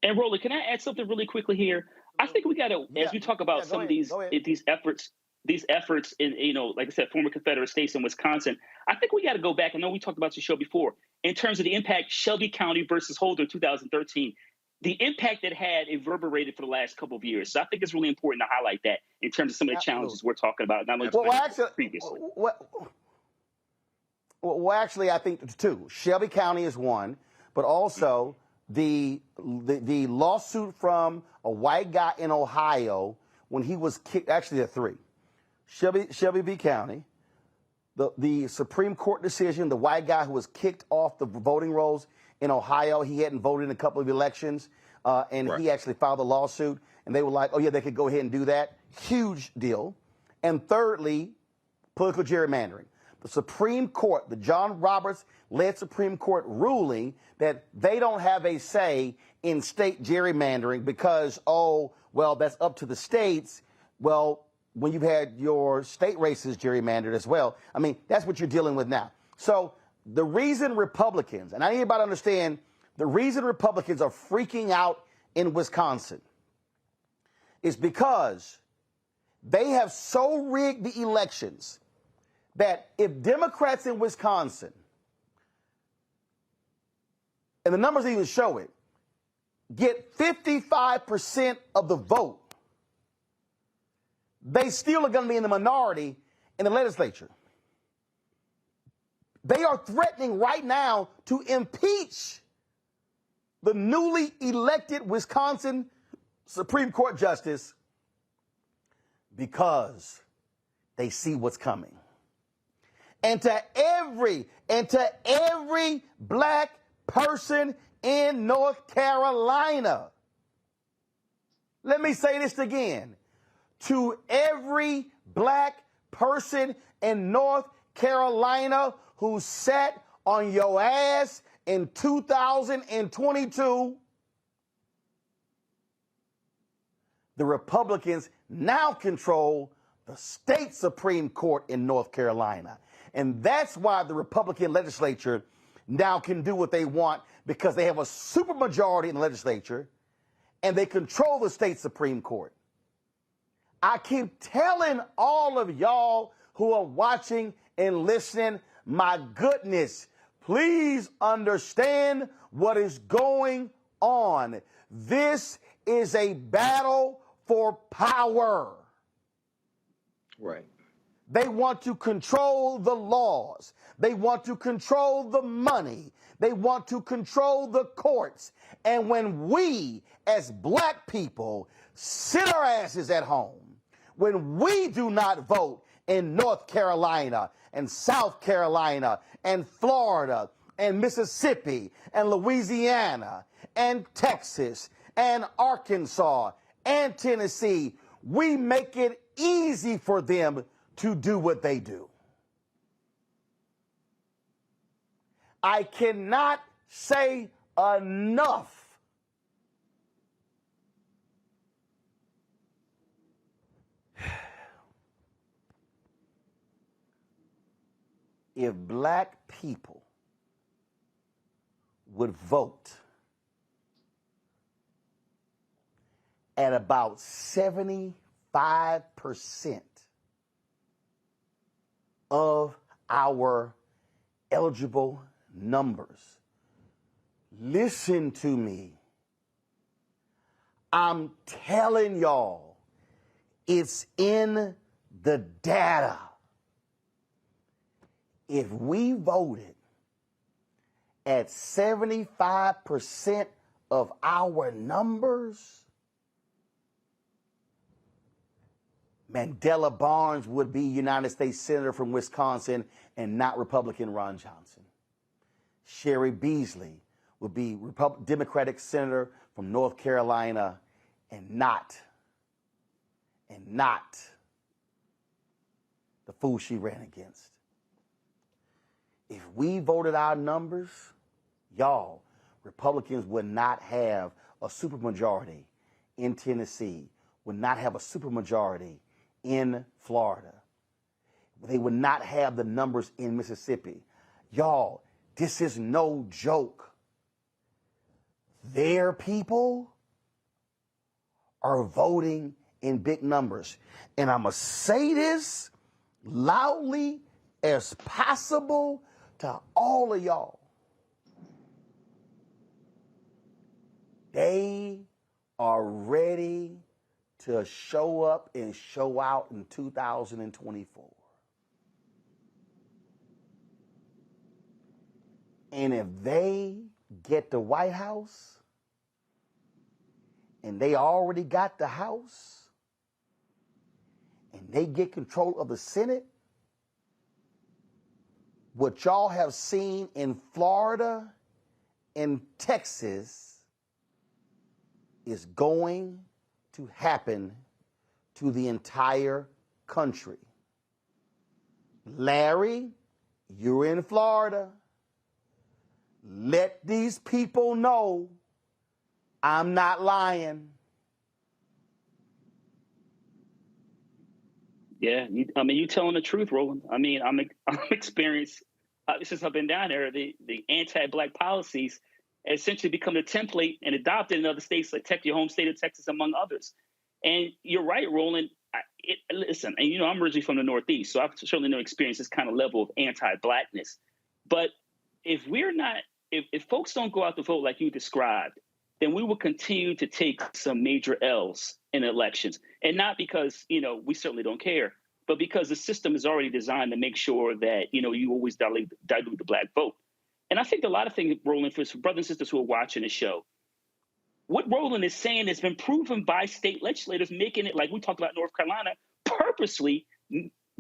And Roland, can I add something really quickly here? I think we got to, as we talk about some of these efforts in, like I said, former Confederate states in Wisconsin, I think we got to go back. I know we talked about your show before in terms of the impact Shelby County versus Holder 2013. The impact it had reverberated for the last couple of years. So I think it's really important to highlight that in terms of some of the challenges we're talking about, not only previously.
Well, actually, I think two. Shelby County is one, but also the lawsuit from a white guy in Ohio when he was kicked. Actually, there are three. Shelby v. County, the Supreme Court decision, the white guy who was kicked off the voting rolls in Ohio. He hadn't voted in a couple of elections, and he actually filed a lawsuit, and they were like, oh, yeah, they could go ahead and do that. Huge deal. And thirdly, political gerrymandering. The Supreme Court, the John Roberts-led Supreme Court ruling that they don't have a say in state gerrymandering because, oh, well, that's up to the states. Well, when you've had your state races gerrymandered as well, I mean, that's what you're dealing with now. So the reason Republicans, and I need everybody to understand, the reason Republicans are freaking out in Wisconsin is because they have so rigged the elections that if Democrats in Wisconsin, and the numbers even show it, get 55% of the vote, they still are going to be in the minority in the legislature. They are threatening right now to impeach the newly elected Wisconsin Supreme Court justice because they see what's coming. And to every black person in North Carolina, let me say this again, to every black person in North Carolina who sat on your ass in 2022, the Republicans now control the state Supreme Court in North Carolina. And that's why the Republican legislature now can do what they want, because they have a supermajority in the legislature and they control the state Supreme Court. I keep telling all of y'all who are watching and listening, my goodness, please understand what is going on. This is a battle for power.
Right.
They want to control the laws. They want to control the money. They want to control the courts. And when we, as black people, sit our asses at home, when we do not vote in North Carolina and South Carolina and Florida and Mississippi and Louisiana and Texas and Arkansas and Tennessee, we make it easy for them to do what they do. I cannot say enough if black people would vote at about 75% of our eligible numbers. Listen to me. I'm telling y'all, it's in the data. If we voted at 75% of our numbers, Mandela Barnes would be United States Senator from Wisconsin and not Republican Ron Johnson. Sherry Beasley would be Democratic Senator from North Carolina and not the fool she ran against. If we voted our numbers, y'all, Republicans would not have a supermajority in Tennessee, would not have a supermajority in Florida. They would not have the numbers in Mississippi. Y'all, this is no joke. Their people are voting in big numbers. And I'm going to say this loudly as possible to all of y'all. They are ready to show up and show out in 2024. And if they get the White House, and they already got the House, and they get control of the Senate, what y'all have seen in Florida and Texas is going to happen to the entire country. Larry, you're in Florida. Let these people know I'm not lying.
Yeah, you're telling the truth, Roland. I'm experienced since I've been down there. The anti-black policies essentially become the template and adopted in other states like your home state of Texas, among others. And you're right, Roland. Listen, and I'm originally from the Northeast, so I've certainly no experience this kind of level of anti-blackness. But if folks don't go out to vote like you described, then we will continue to take some major L's in elections. And not because, we certainly don't care, but because the system is already designed to make sure that, you always dilute the black vote. And I think a lot of things, Roland, for brothers and sisters who are watching the show, what Roland is saying has been proven by state legislators, making it, like we talked about North Carolina, purposely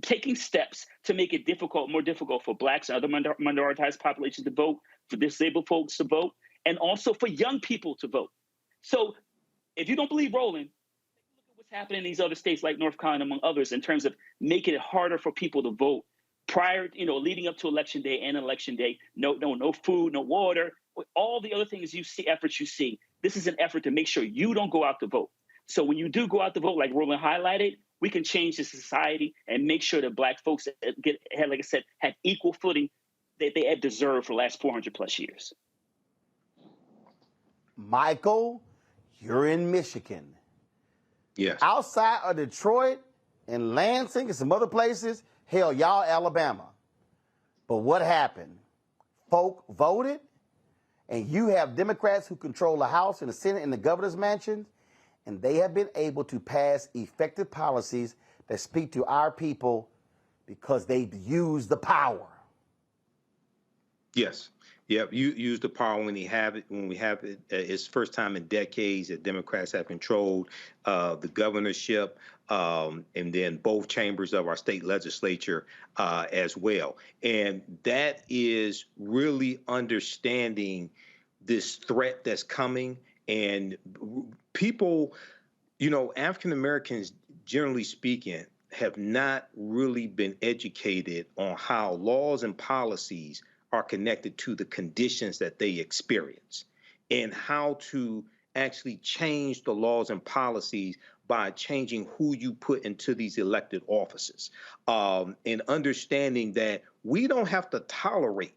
taking steps to make it more difficult for blacks and other minoritized populations to vote, for disabled folks to vote, and also for young people to vote. So if you don't believe Roland, look at what's happening in these other states like North Carolina, among others, in terms of making it harder for people to vote prior, leading up to election day and election day. No food, no water, all the other things efforts you see. This is an effort to make sure you don't go out to vote. So when you do go out to vote, like Roland highlighted, we can change the society and make sure that black folks have equal footing that they have deserved for the last 400 plus years.
Michael, you're in Michigan.
Yes.
Outside of Detroit and Lansing and some other places, hell, y'all Alabama. But what happened? Folk voted, and you have Democrats who control the House and the Senate and the governor's mansion, and they have been able to pass effective policies that speak to our people because they've used the power.
Yes. Yep. You use the power when we have it. It's first time in decades that Democrats have controlled the governorship and then both chambers of our state legislature as well. And that is really understanding this threat that's coming. And people, African Americans, generally speaking, have not really been educated on how laws and policies are connected to the conditions that they experience and how to actually change the laws and policies by changing who you put into these elected offices, and understanding that we don't have to tolerate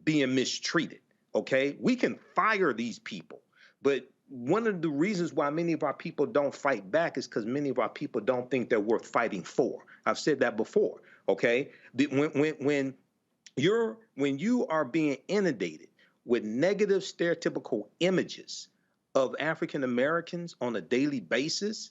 being mistreated, okay? We can fire these people, but one of the reasons why many of our people don't fight back is because many of our people don't think they're worth fighting for. I've said that before, okay? When you are being inundated with negative stereotypical images of African Americans on a daily basis,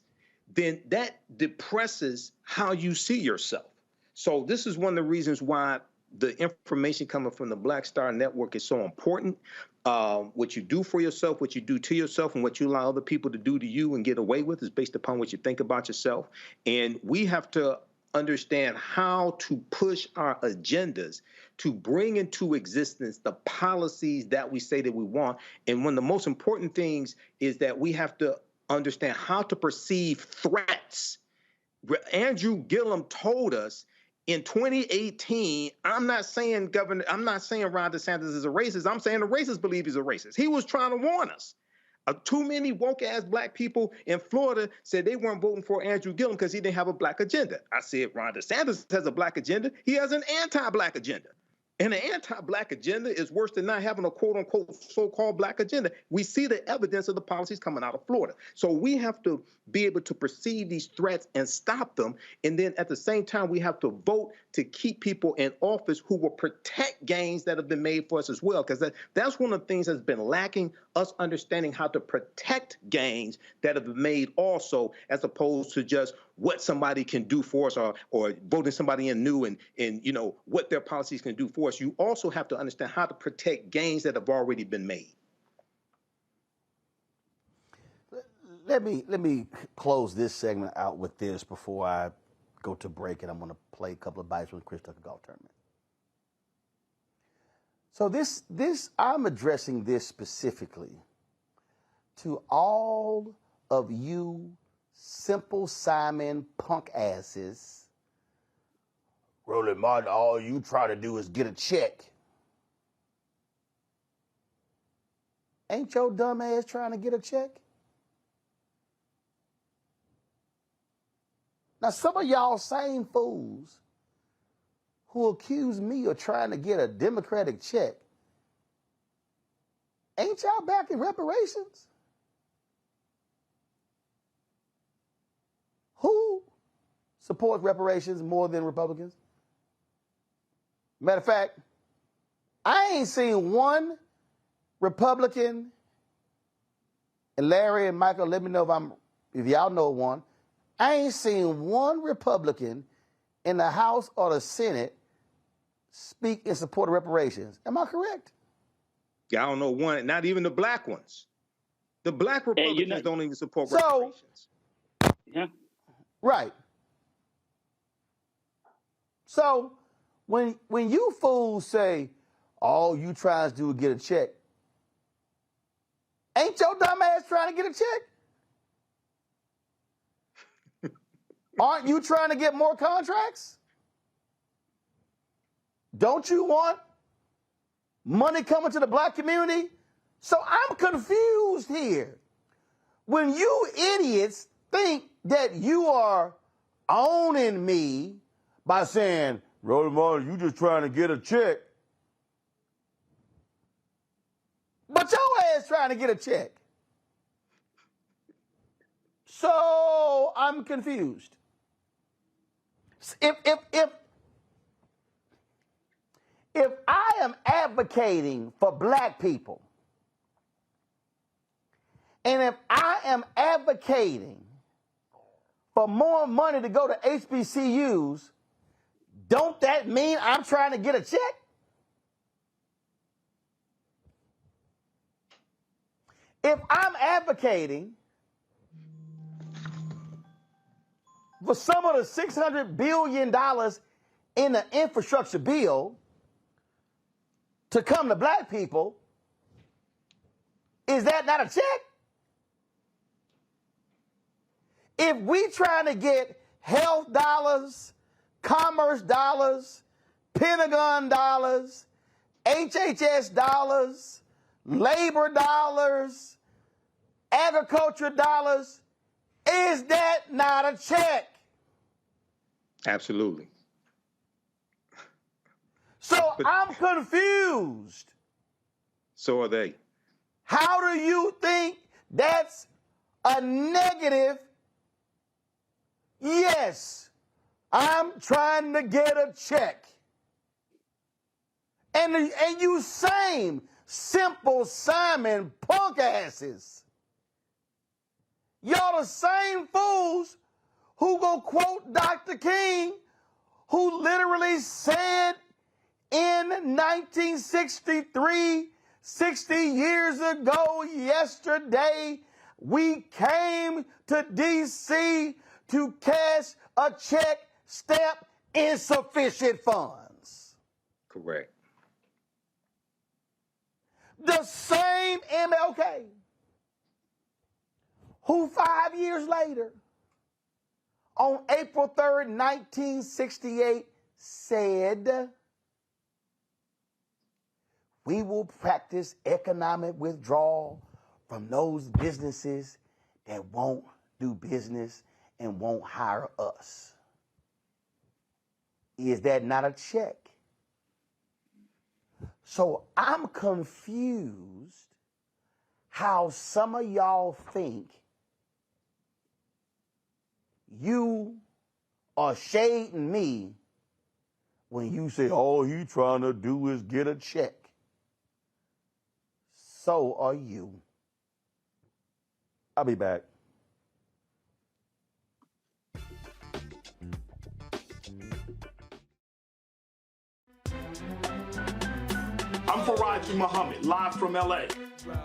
then that depresses how you see yourself. So this is one of the reasons why the information coming from the Black Star Network is so important. What you do for yourself, what you do to yourself, and what you allow other people to do to you and get away with is based upon what you think about yourself. And we have to understand how to push our agendas to bring into existence the policies that we say that we want. And one of the most important things is that we have to understand how to perceive threats. Andrew Gillum told us in 2018, I'm not saying Ron DeSantis is a racist. I'm saying the racists believe he's a racist. He was trying to warn us. Too many woke-ass black people in Florida said they weren't voting for Andrew Gillum because he didn't have a black agenda. I said Ron DeSantis has a black agenda. He has an anti-black agenda. And an anti-black agenda is worse than not having a quote-unquote so-called black agenda. We see the evidence of the policies coming out of Florida. So we have to be able to perceive these threats and stop them. And then at the same time, we have to vote to keep people in office who will protect gains that have been made for us as well. Because that's one of the things that's been lacking, us understanding how to protect gains that have been made also, as opposed to just what somebody can do for us or voting somebody in new and you know what their policies can do for us. You also have to understand how to protect gains that have already been made.
Let me close this segment out with this before I go to break, and I'm going to play a couple of bites from the Chris Tucker Golf Tournament. So this I'm addressing this specifically to all of you Simple Simon punk asses. Roland Martin, all you try to do is get a check. Ain't your dumb ass trying to get a check? Now, some of y'all same fools who accuse me of trying to get a Democratic check, ain't y'all backing reparations? Who supports reparations more than Republicans? Matter of fact, I ain't seen one Republican, and Larry and Michael, let me know if y'all know one. I ain't seen one Republican in the House or the Senate speak in support of reparations. Am I correct?
Yeah, I don't know one, not even the black ones. The black Republicans don't even support reparations.
Yeah.
Right. So when you fools say, all you trying to do is get a check, ain't your dumb ass trying to get a check? Aren't you trying to get more contracts? Don't you want money coming to the black community? So I'm confused here. When you idiots think that you are owning me by saying, Roland Martin, you just trying to get a check. But your ass trying to get a check. So I'm confused. If I am advocating for black people, and if I am advocating for more money to go to HBCUs, don't that mean I'm trying to get a check? If I'm advocating for some of the $600 billion in the infrastructure bill to come to black people, is that not a check? If we trying to get health dollars, commerce dollars, Pentagon dollars, HHS dollars, labor dollars, agriculture dollars. Is that not a check?
Absolutely.
So I'm confused.
So are they.
How do you think that's a negative? Yes, I'm trying to get a check. And you same simple Simon punk asses. Y'all the same fools who go quote Dr. King, who literally said in 1963, 60 years ago yesterday, we came to D.C. to cash a check, stamp insufficient funds.
Correct.
The same MLK who 5 years later, on April 3rd, 1968, said, we will practice economic withdrawal from those businesses that won't do business and won't hire us. Is that not a check? So I'm confused how some of y'all think you are shading me when you say all he trying to do is get a check. So are you. I'll be back.
I'm Faraji Muhammad, live from LA.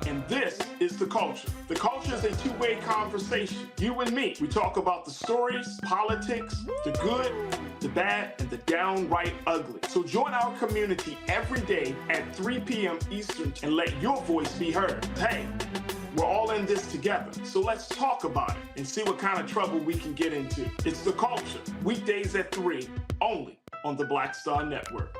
And this is The Culture. The Culture is a two-way conversation. You and me. We talk about the stories, politics, the good, the bad, and the downright ugly. So join our community every day at 3 p.m. Eastern and let your voice be heard. Hey, we're all in this together. So let's talk about it and see what kind of trouble we can get into. It's The Culture, weekdays at 3, only on the Black Star Network.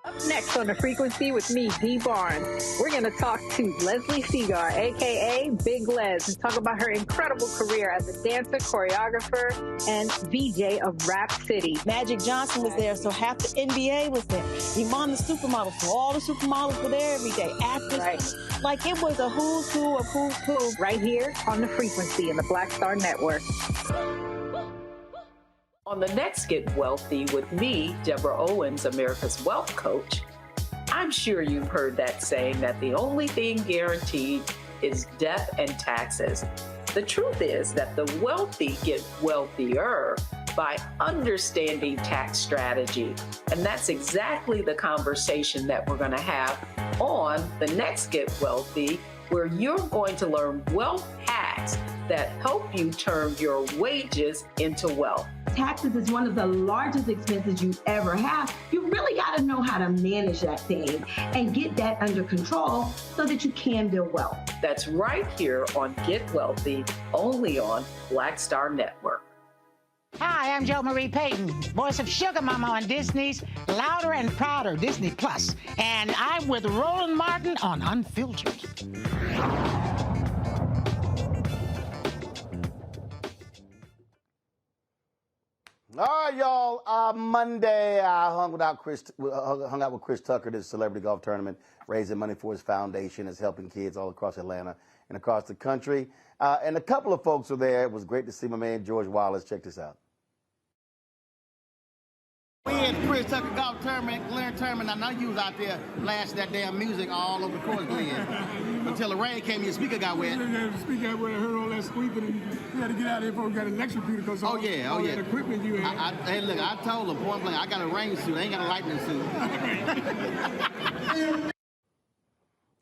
Up next on The Frequency with me, Dee Barnes, we're going to talk to Leslie Segar, a.k.a. Big Les, and talk about her incredible career as a dancer, choreographer, and VJ of Rap City.
Magic Johnson was there, so half the NBA was there. Iman the supermodel, so all the supermodels were there every day. Actors, right. Like it was a who's who of who's who.
Right here on The Frequency in the Black Star Network.
On the next Get Wealthy with me, Deborah Owens, America's Wealth Coach, I'm sure you've heard that saying that the only thing guaranteed is death and taxes. The truth is that the wealthy get wealthier by understanding tax strategy. And that's exactly the conversation that we're going to have on the next Get Wealthy, where you're going to learn wealth hacks that help you turn your wages into wealth.
Taxes is one of the largest expenses you ever have. You really got to know how to manage that thing and get that under control so that you can build wealth.
That's right here on Get Wealthy, only on Black Star Network.
Hi, I'm Jo Marie Payton, voice of Sugar Mama on Disney's Louder and Prouder Disney Plus, and I'm with Roland Martin on Unfiltered.
All right, y'all. Monday, I hung out with Chris Tucker, this celebrity golf tournament, raising money for his foundation. Is helping kids all across Atlanta and across the country. And a couple of folks were there. It was great to see my man George Wallace. Check this out.
We in Chris Tucker golf tournament, Glenn tournament. I know you was out there blasting that damn music all over the course, Glenn. Until the rain came, your speaker got wet.
Yeah, the speaker got wet. I heard all that squeaking, and we had to get out of here before we got an electrocuted because all that equipment you had.
Hey, look, I told him point blank, I got a rain suit. I ain't got a lightning suit.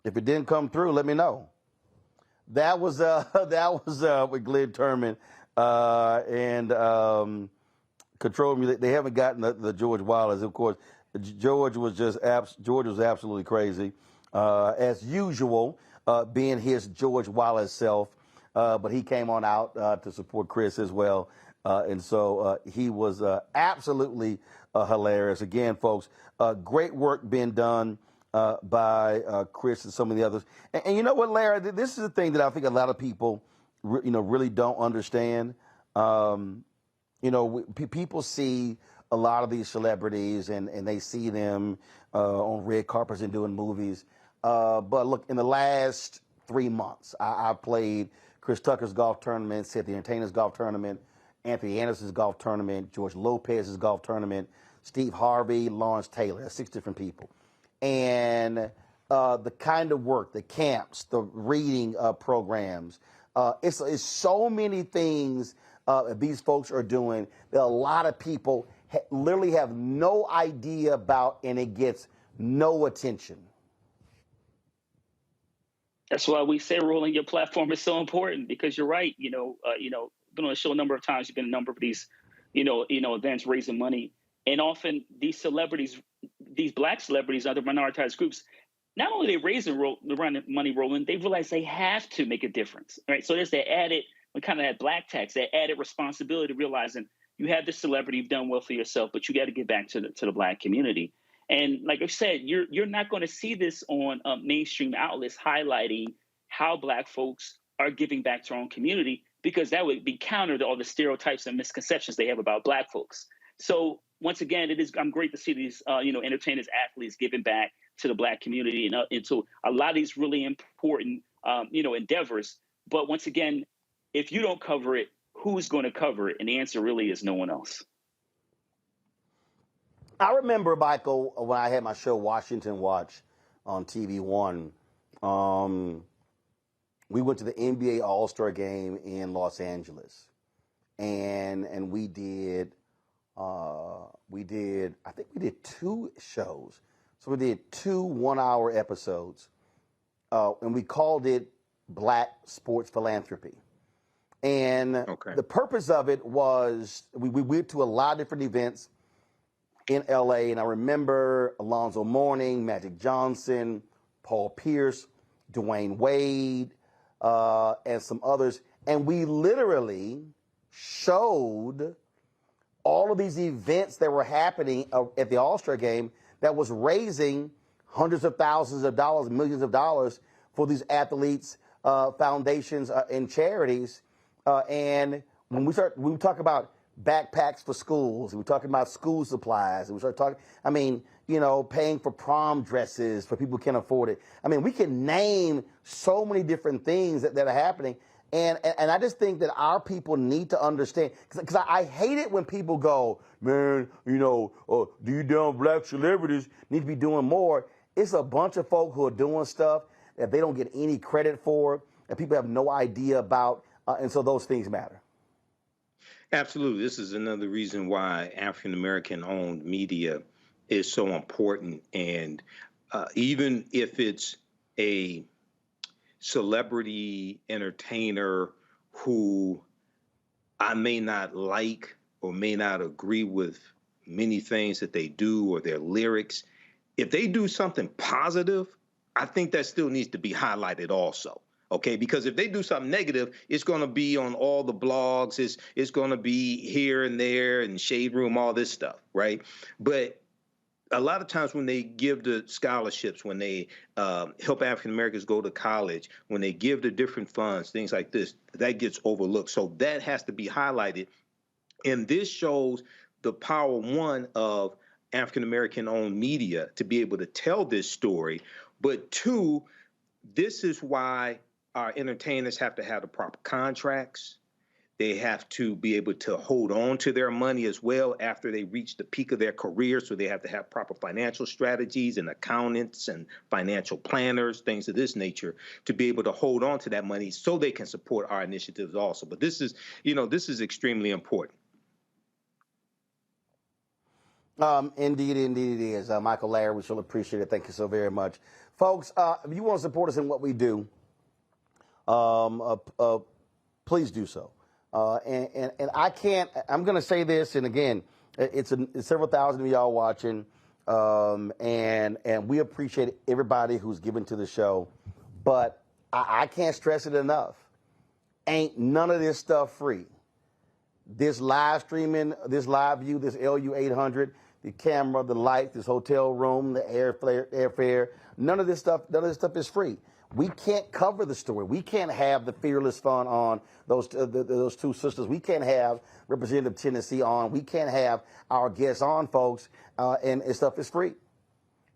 If it didn't come through, let me know. That was with Glenn Turman and Control Music. They haven't gotten the George Wallace, of course. George was absolutely crazy, as usual, being his George Wallace self. But he came on out to support Chris as well. And so he was absolutely hilarious. Again, folks, great work being done by Chris and some of the others. And you know what, Larry? This is the thing that I think a lot of people, really don't understand. People see a lot of these celebrities and they see them on red carpets and doing movies. But look, in the last 3 months, I played Chris Tucker's golf tournament, Cynthia Entertainer's golf tournament, Anthony Anderson's golf tournament, George Lopez's golf tournament, Steve Harvey, Lawrence Taylor. That's 6 different people. And the kind of work, the camps, the reading programs, it's so many things these folks are doing that a lot of people literally have no idea about, and it gets no attention.
That's why we say rolling your platform is so important, because you're right. Been on the show a number of times. You've been a number of these, events raising money, and often these celebrities, these Black celebrities, other minoritized groups, not only they raising money rolling, they realize they have to make a difference, right? So there's that added, kind of that Black tax, that added responsibility, realizing you have this celebrity, you've done well for yourself, but you got to get back to the Black community. And like I said, you're not going to see this on mainstream outlets highlighting how Black folks are giving back to our own community, because that would be counter to all the stereotypes and misconceptions they have about Black folks. So once again, I'm great to see these, entertainers, athletes giving back to the Black community and to a lot of these really important, endeavors. But once again, if you don't cover it, who's going to cover it? And the answer really is no one else.
I remember, Michael, when I had my show Washington Watch on TV One, we went to the NBA All-Star Game in Los Angeles, and we did 2 shows. So we did 2 one-hour episodes, and we called it Black Sports Philanthropy. And the purpose of it was we went to a lot of different events in LA, and I remember Alonzo Mourning, Magic Johnson, Paul Pierce, Dwayne Wade, and some others. And we literally showed all of these events that were happening at the All-Star Game that was raising hundreds of thousands of dollars, millions of dollars for these athletes, foundations, and charities. And when we talk about backpacks for schools, we're talking about school supplies, and we start talking, paying for prom dresses for people who can't afford it. We can name so many different things that are happening. And I just think that our people need to understand, because I hate it when people go, man, do you damn Black celebrities need to be doing more? It's a bunch of folk who are doing stuff that they don't get any credit for, and people have no idea about, and so those things matter.
Absolutely. This is another reason why African-American owned media is so important. And even if it's a celebrity entertainer who I may not like or may not agree with many things that they do or their lyrics, if they do something positive, I think that still needs to be highlighted also. Okay, because if they do something negative, it's going to be on all the blogs. It's going to be here and there and Shade Room, all this stuff, right? But a lot of times when they give the scholarships, when they help African Americans go to college, when they give the different funds, things like this, that gets overlooked. So that has to be highlighted. And this shows the power, one, of African American owned media to be able to tell this story. But 2, this is why our entertainers have to have the proper contracts. They have to be able to hold on to their money as well after they reach the peak of their career. So they have to have proper financial strategies and accountants and financial planners, things of this nature, to be able to hold on to that money so they can support our initiatives also. But this is extremely important.
Indeed it is. Michael, Larry, we shall appreciate it. Thank you so very much. Folks, if you want to support us in what we do, please do so. And I'm going to say this, and again, it's several thousand of y'all watching, and we appreciate everybody who's given to the show, but I can't stress it enough. Ain't none of this stuff free. this live streaming, this live view, this LU 800, the camera, the light, this hotel room, the airfare, none of this stuff is free. We can't cover the story. We can't have the Fearless Fund on, those two sisters. We can't have Representative Tennessee on. We can't have our guests on, folks, and stuff is free.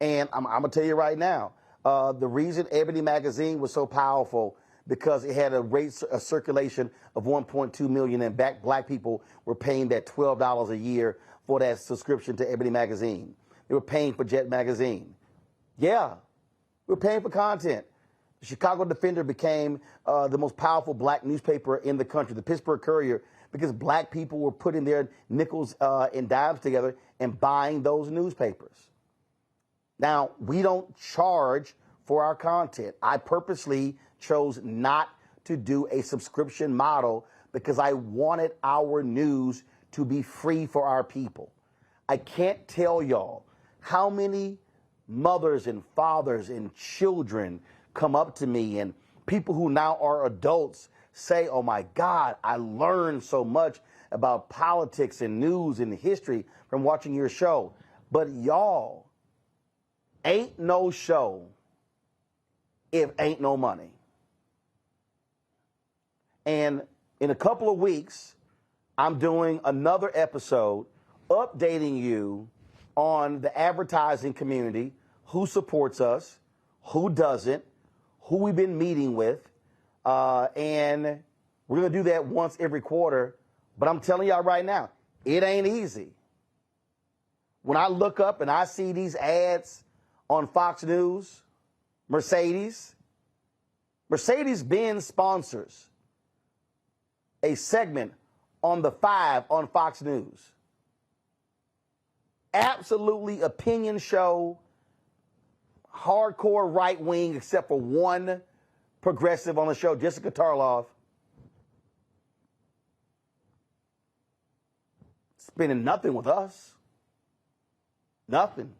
And I'm going to tell you right now, the reason Ebony Magazine was so powerful because it had a circulation of 1.2 million, and black people were paying that $12 a year for that subscription to Ebony Magazine. They were paying for Jet Magazine. Yeah, we were paying for content. The Chicago Defender became the most powerful black newspaper in the country, the Pittsburgh Courier, because black people were putting their nickels and dimes together and buying those newspapers. Now, we don't charge for our content. I purposely chose not to do a subscription model because I wanted our news to be free for our people. I can't tell y'all how many mothers and fathers and children come up to me, and people who now are adults say, oh my God, I learned so much about politics and news and history from watching your show. But y'all, ain't no show if ain't no money. And in a couple of weeks, I'm doing another episode updating you on the advertising community, who supports us, who doesn't, who we've been meeting with, and we're going to do that once every quarter. But I'm telling y'all right now, it ain't easy. When I look up and I see these ads on Fox News, Mercedes-Benz sponsors a segment on The Five on Fox News. Absolutely opinion show, hardcore right wing, except for one progressive on the show, Jessica Tarloff, spending nothing with us. Nothing.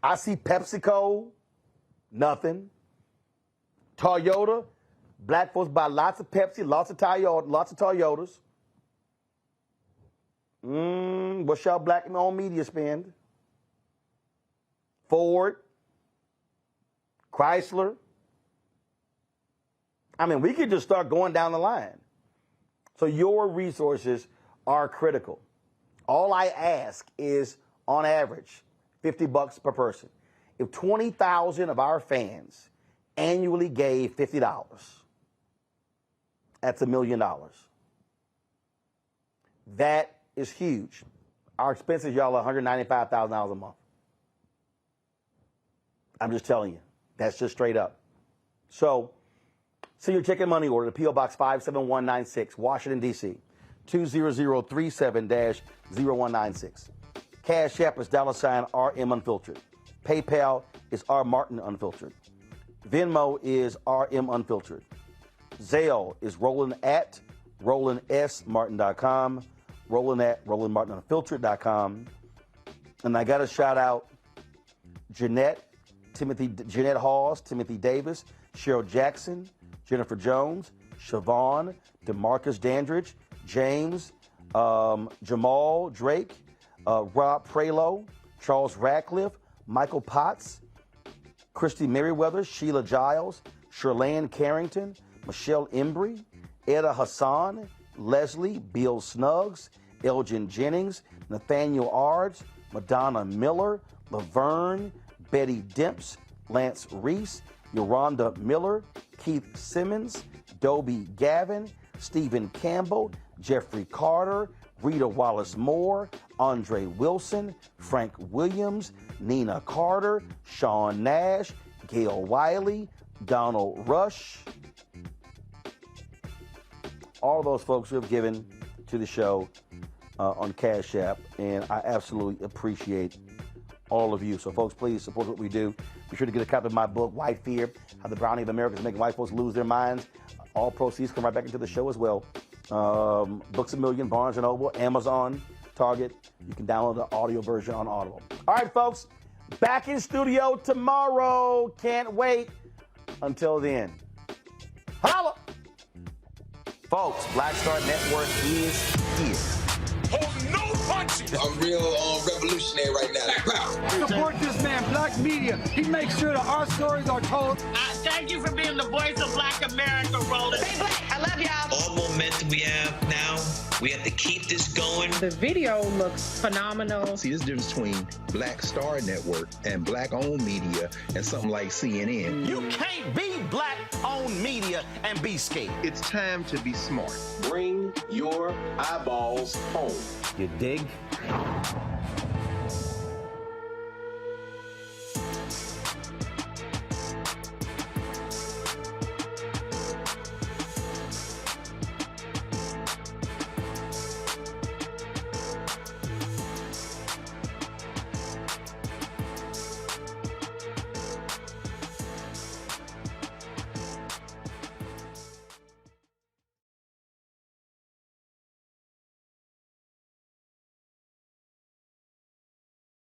I see PepsiCo, nothing. Toyota, black folks buy lots of Pepsi, lots of Toyotas. What's y'all black-owned media spend? Ford, Chrysler. I mean, we could just start going down the line. So your resources are critical. All I ask is, on average, $50 per person. If 20,000 of our fans annually gave $50, that's $1 million. That is huge. Our expenses, y'all, are $195,000 a month. I'm just telling you. That's just straight up. So, send your check and money order to P.O. Box 57196, Washington, D.C., 20037-0196. Cash App is $RM Unfiltered. PayPal is R Martin Unfiltered. Venmo is RM Unfiltered. Zelle is Roland@RolandSMartin.com. Roland@RolandMartinUnfiltered.com. And I got to shout out Jeanette Hawes, Timothy Davis, Cheryl Jackson, Jennifer Jones, Siobhan, DeMarcus Dandridge, James, Jamal Drake, Rob Prelo, Charles Radcliffe, Michael Potts, Christy Merriweather, Sheila Giles, Sherlane Carrington, Michelle Embry, Etta Hassan, Leslie, Bill Snuggs, Elgin Jennings, Nathaniel Ards, Madonna Miller, Laverne, Betty Demps, Lance Reese, Yolanda Miller, Keith Simmons, Dobie Gavin, Stephen Campbell, Jeffrey Carter, Rita Wallace Moore, Andre Wilson, Frank Williams, Nina Carter, Sean Nash, Gail Wiley, Donald Rush. All those folks who have given to the show on Cash App, and I absolutely appreciate all of you. So, folks, please support what we do. Be sure to get a copy of my book, White Fear, How the Browning of America is Making White Folks Lose Their Minds. All proceeds come right back into the show as well. Books A Million, Barnes & Noble, Amazon, Target. You can download the audio version on Audible. All right, folks, back in studio tomorrow. Can't wait. Until then, holla! Folks, Black Star Network is
is.
Hold no punches.
I'm real revolutionary right now.
Support this man, Black Media. He makes sure that our stories are told.
Thank you for being the voice of Black America, Roland.
Stay black. I love y'all.
All momentum we have now, we have to keep this going.
The video looks phenomenal.
See, this difference between Black Star Network and Black-owned media and something like CNN.
You can't be Black-owned media and be scared.
It's time to be smart.
Bring your eyeballs home.
You dig?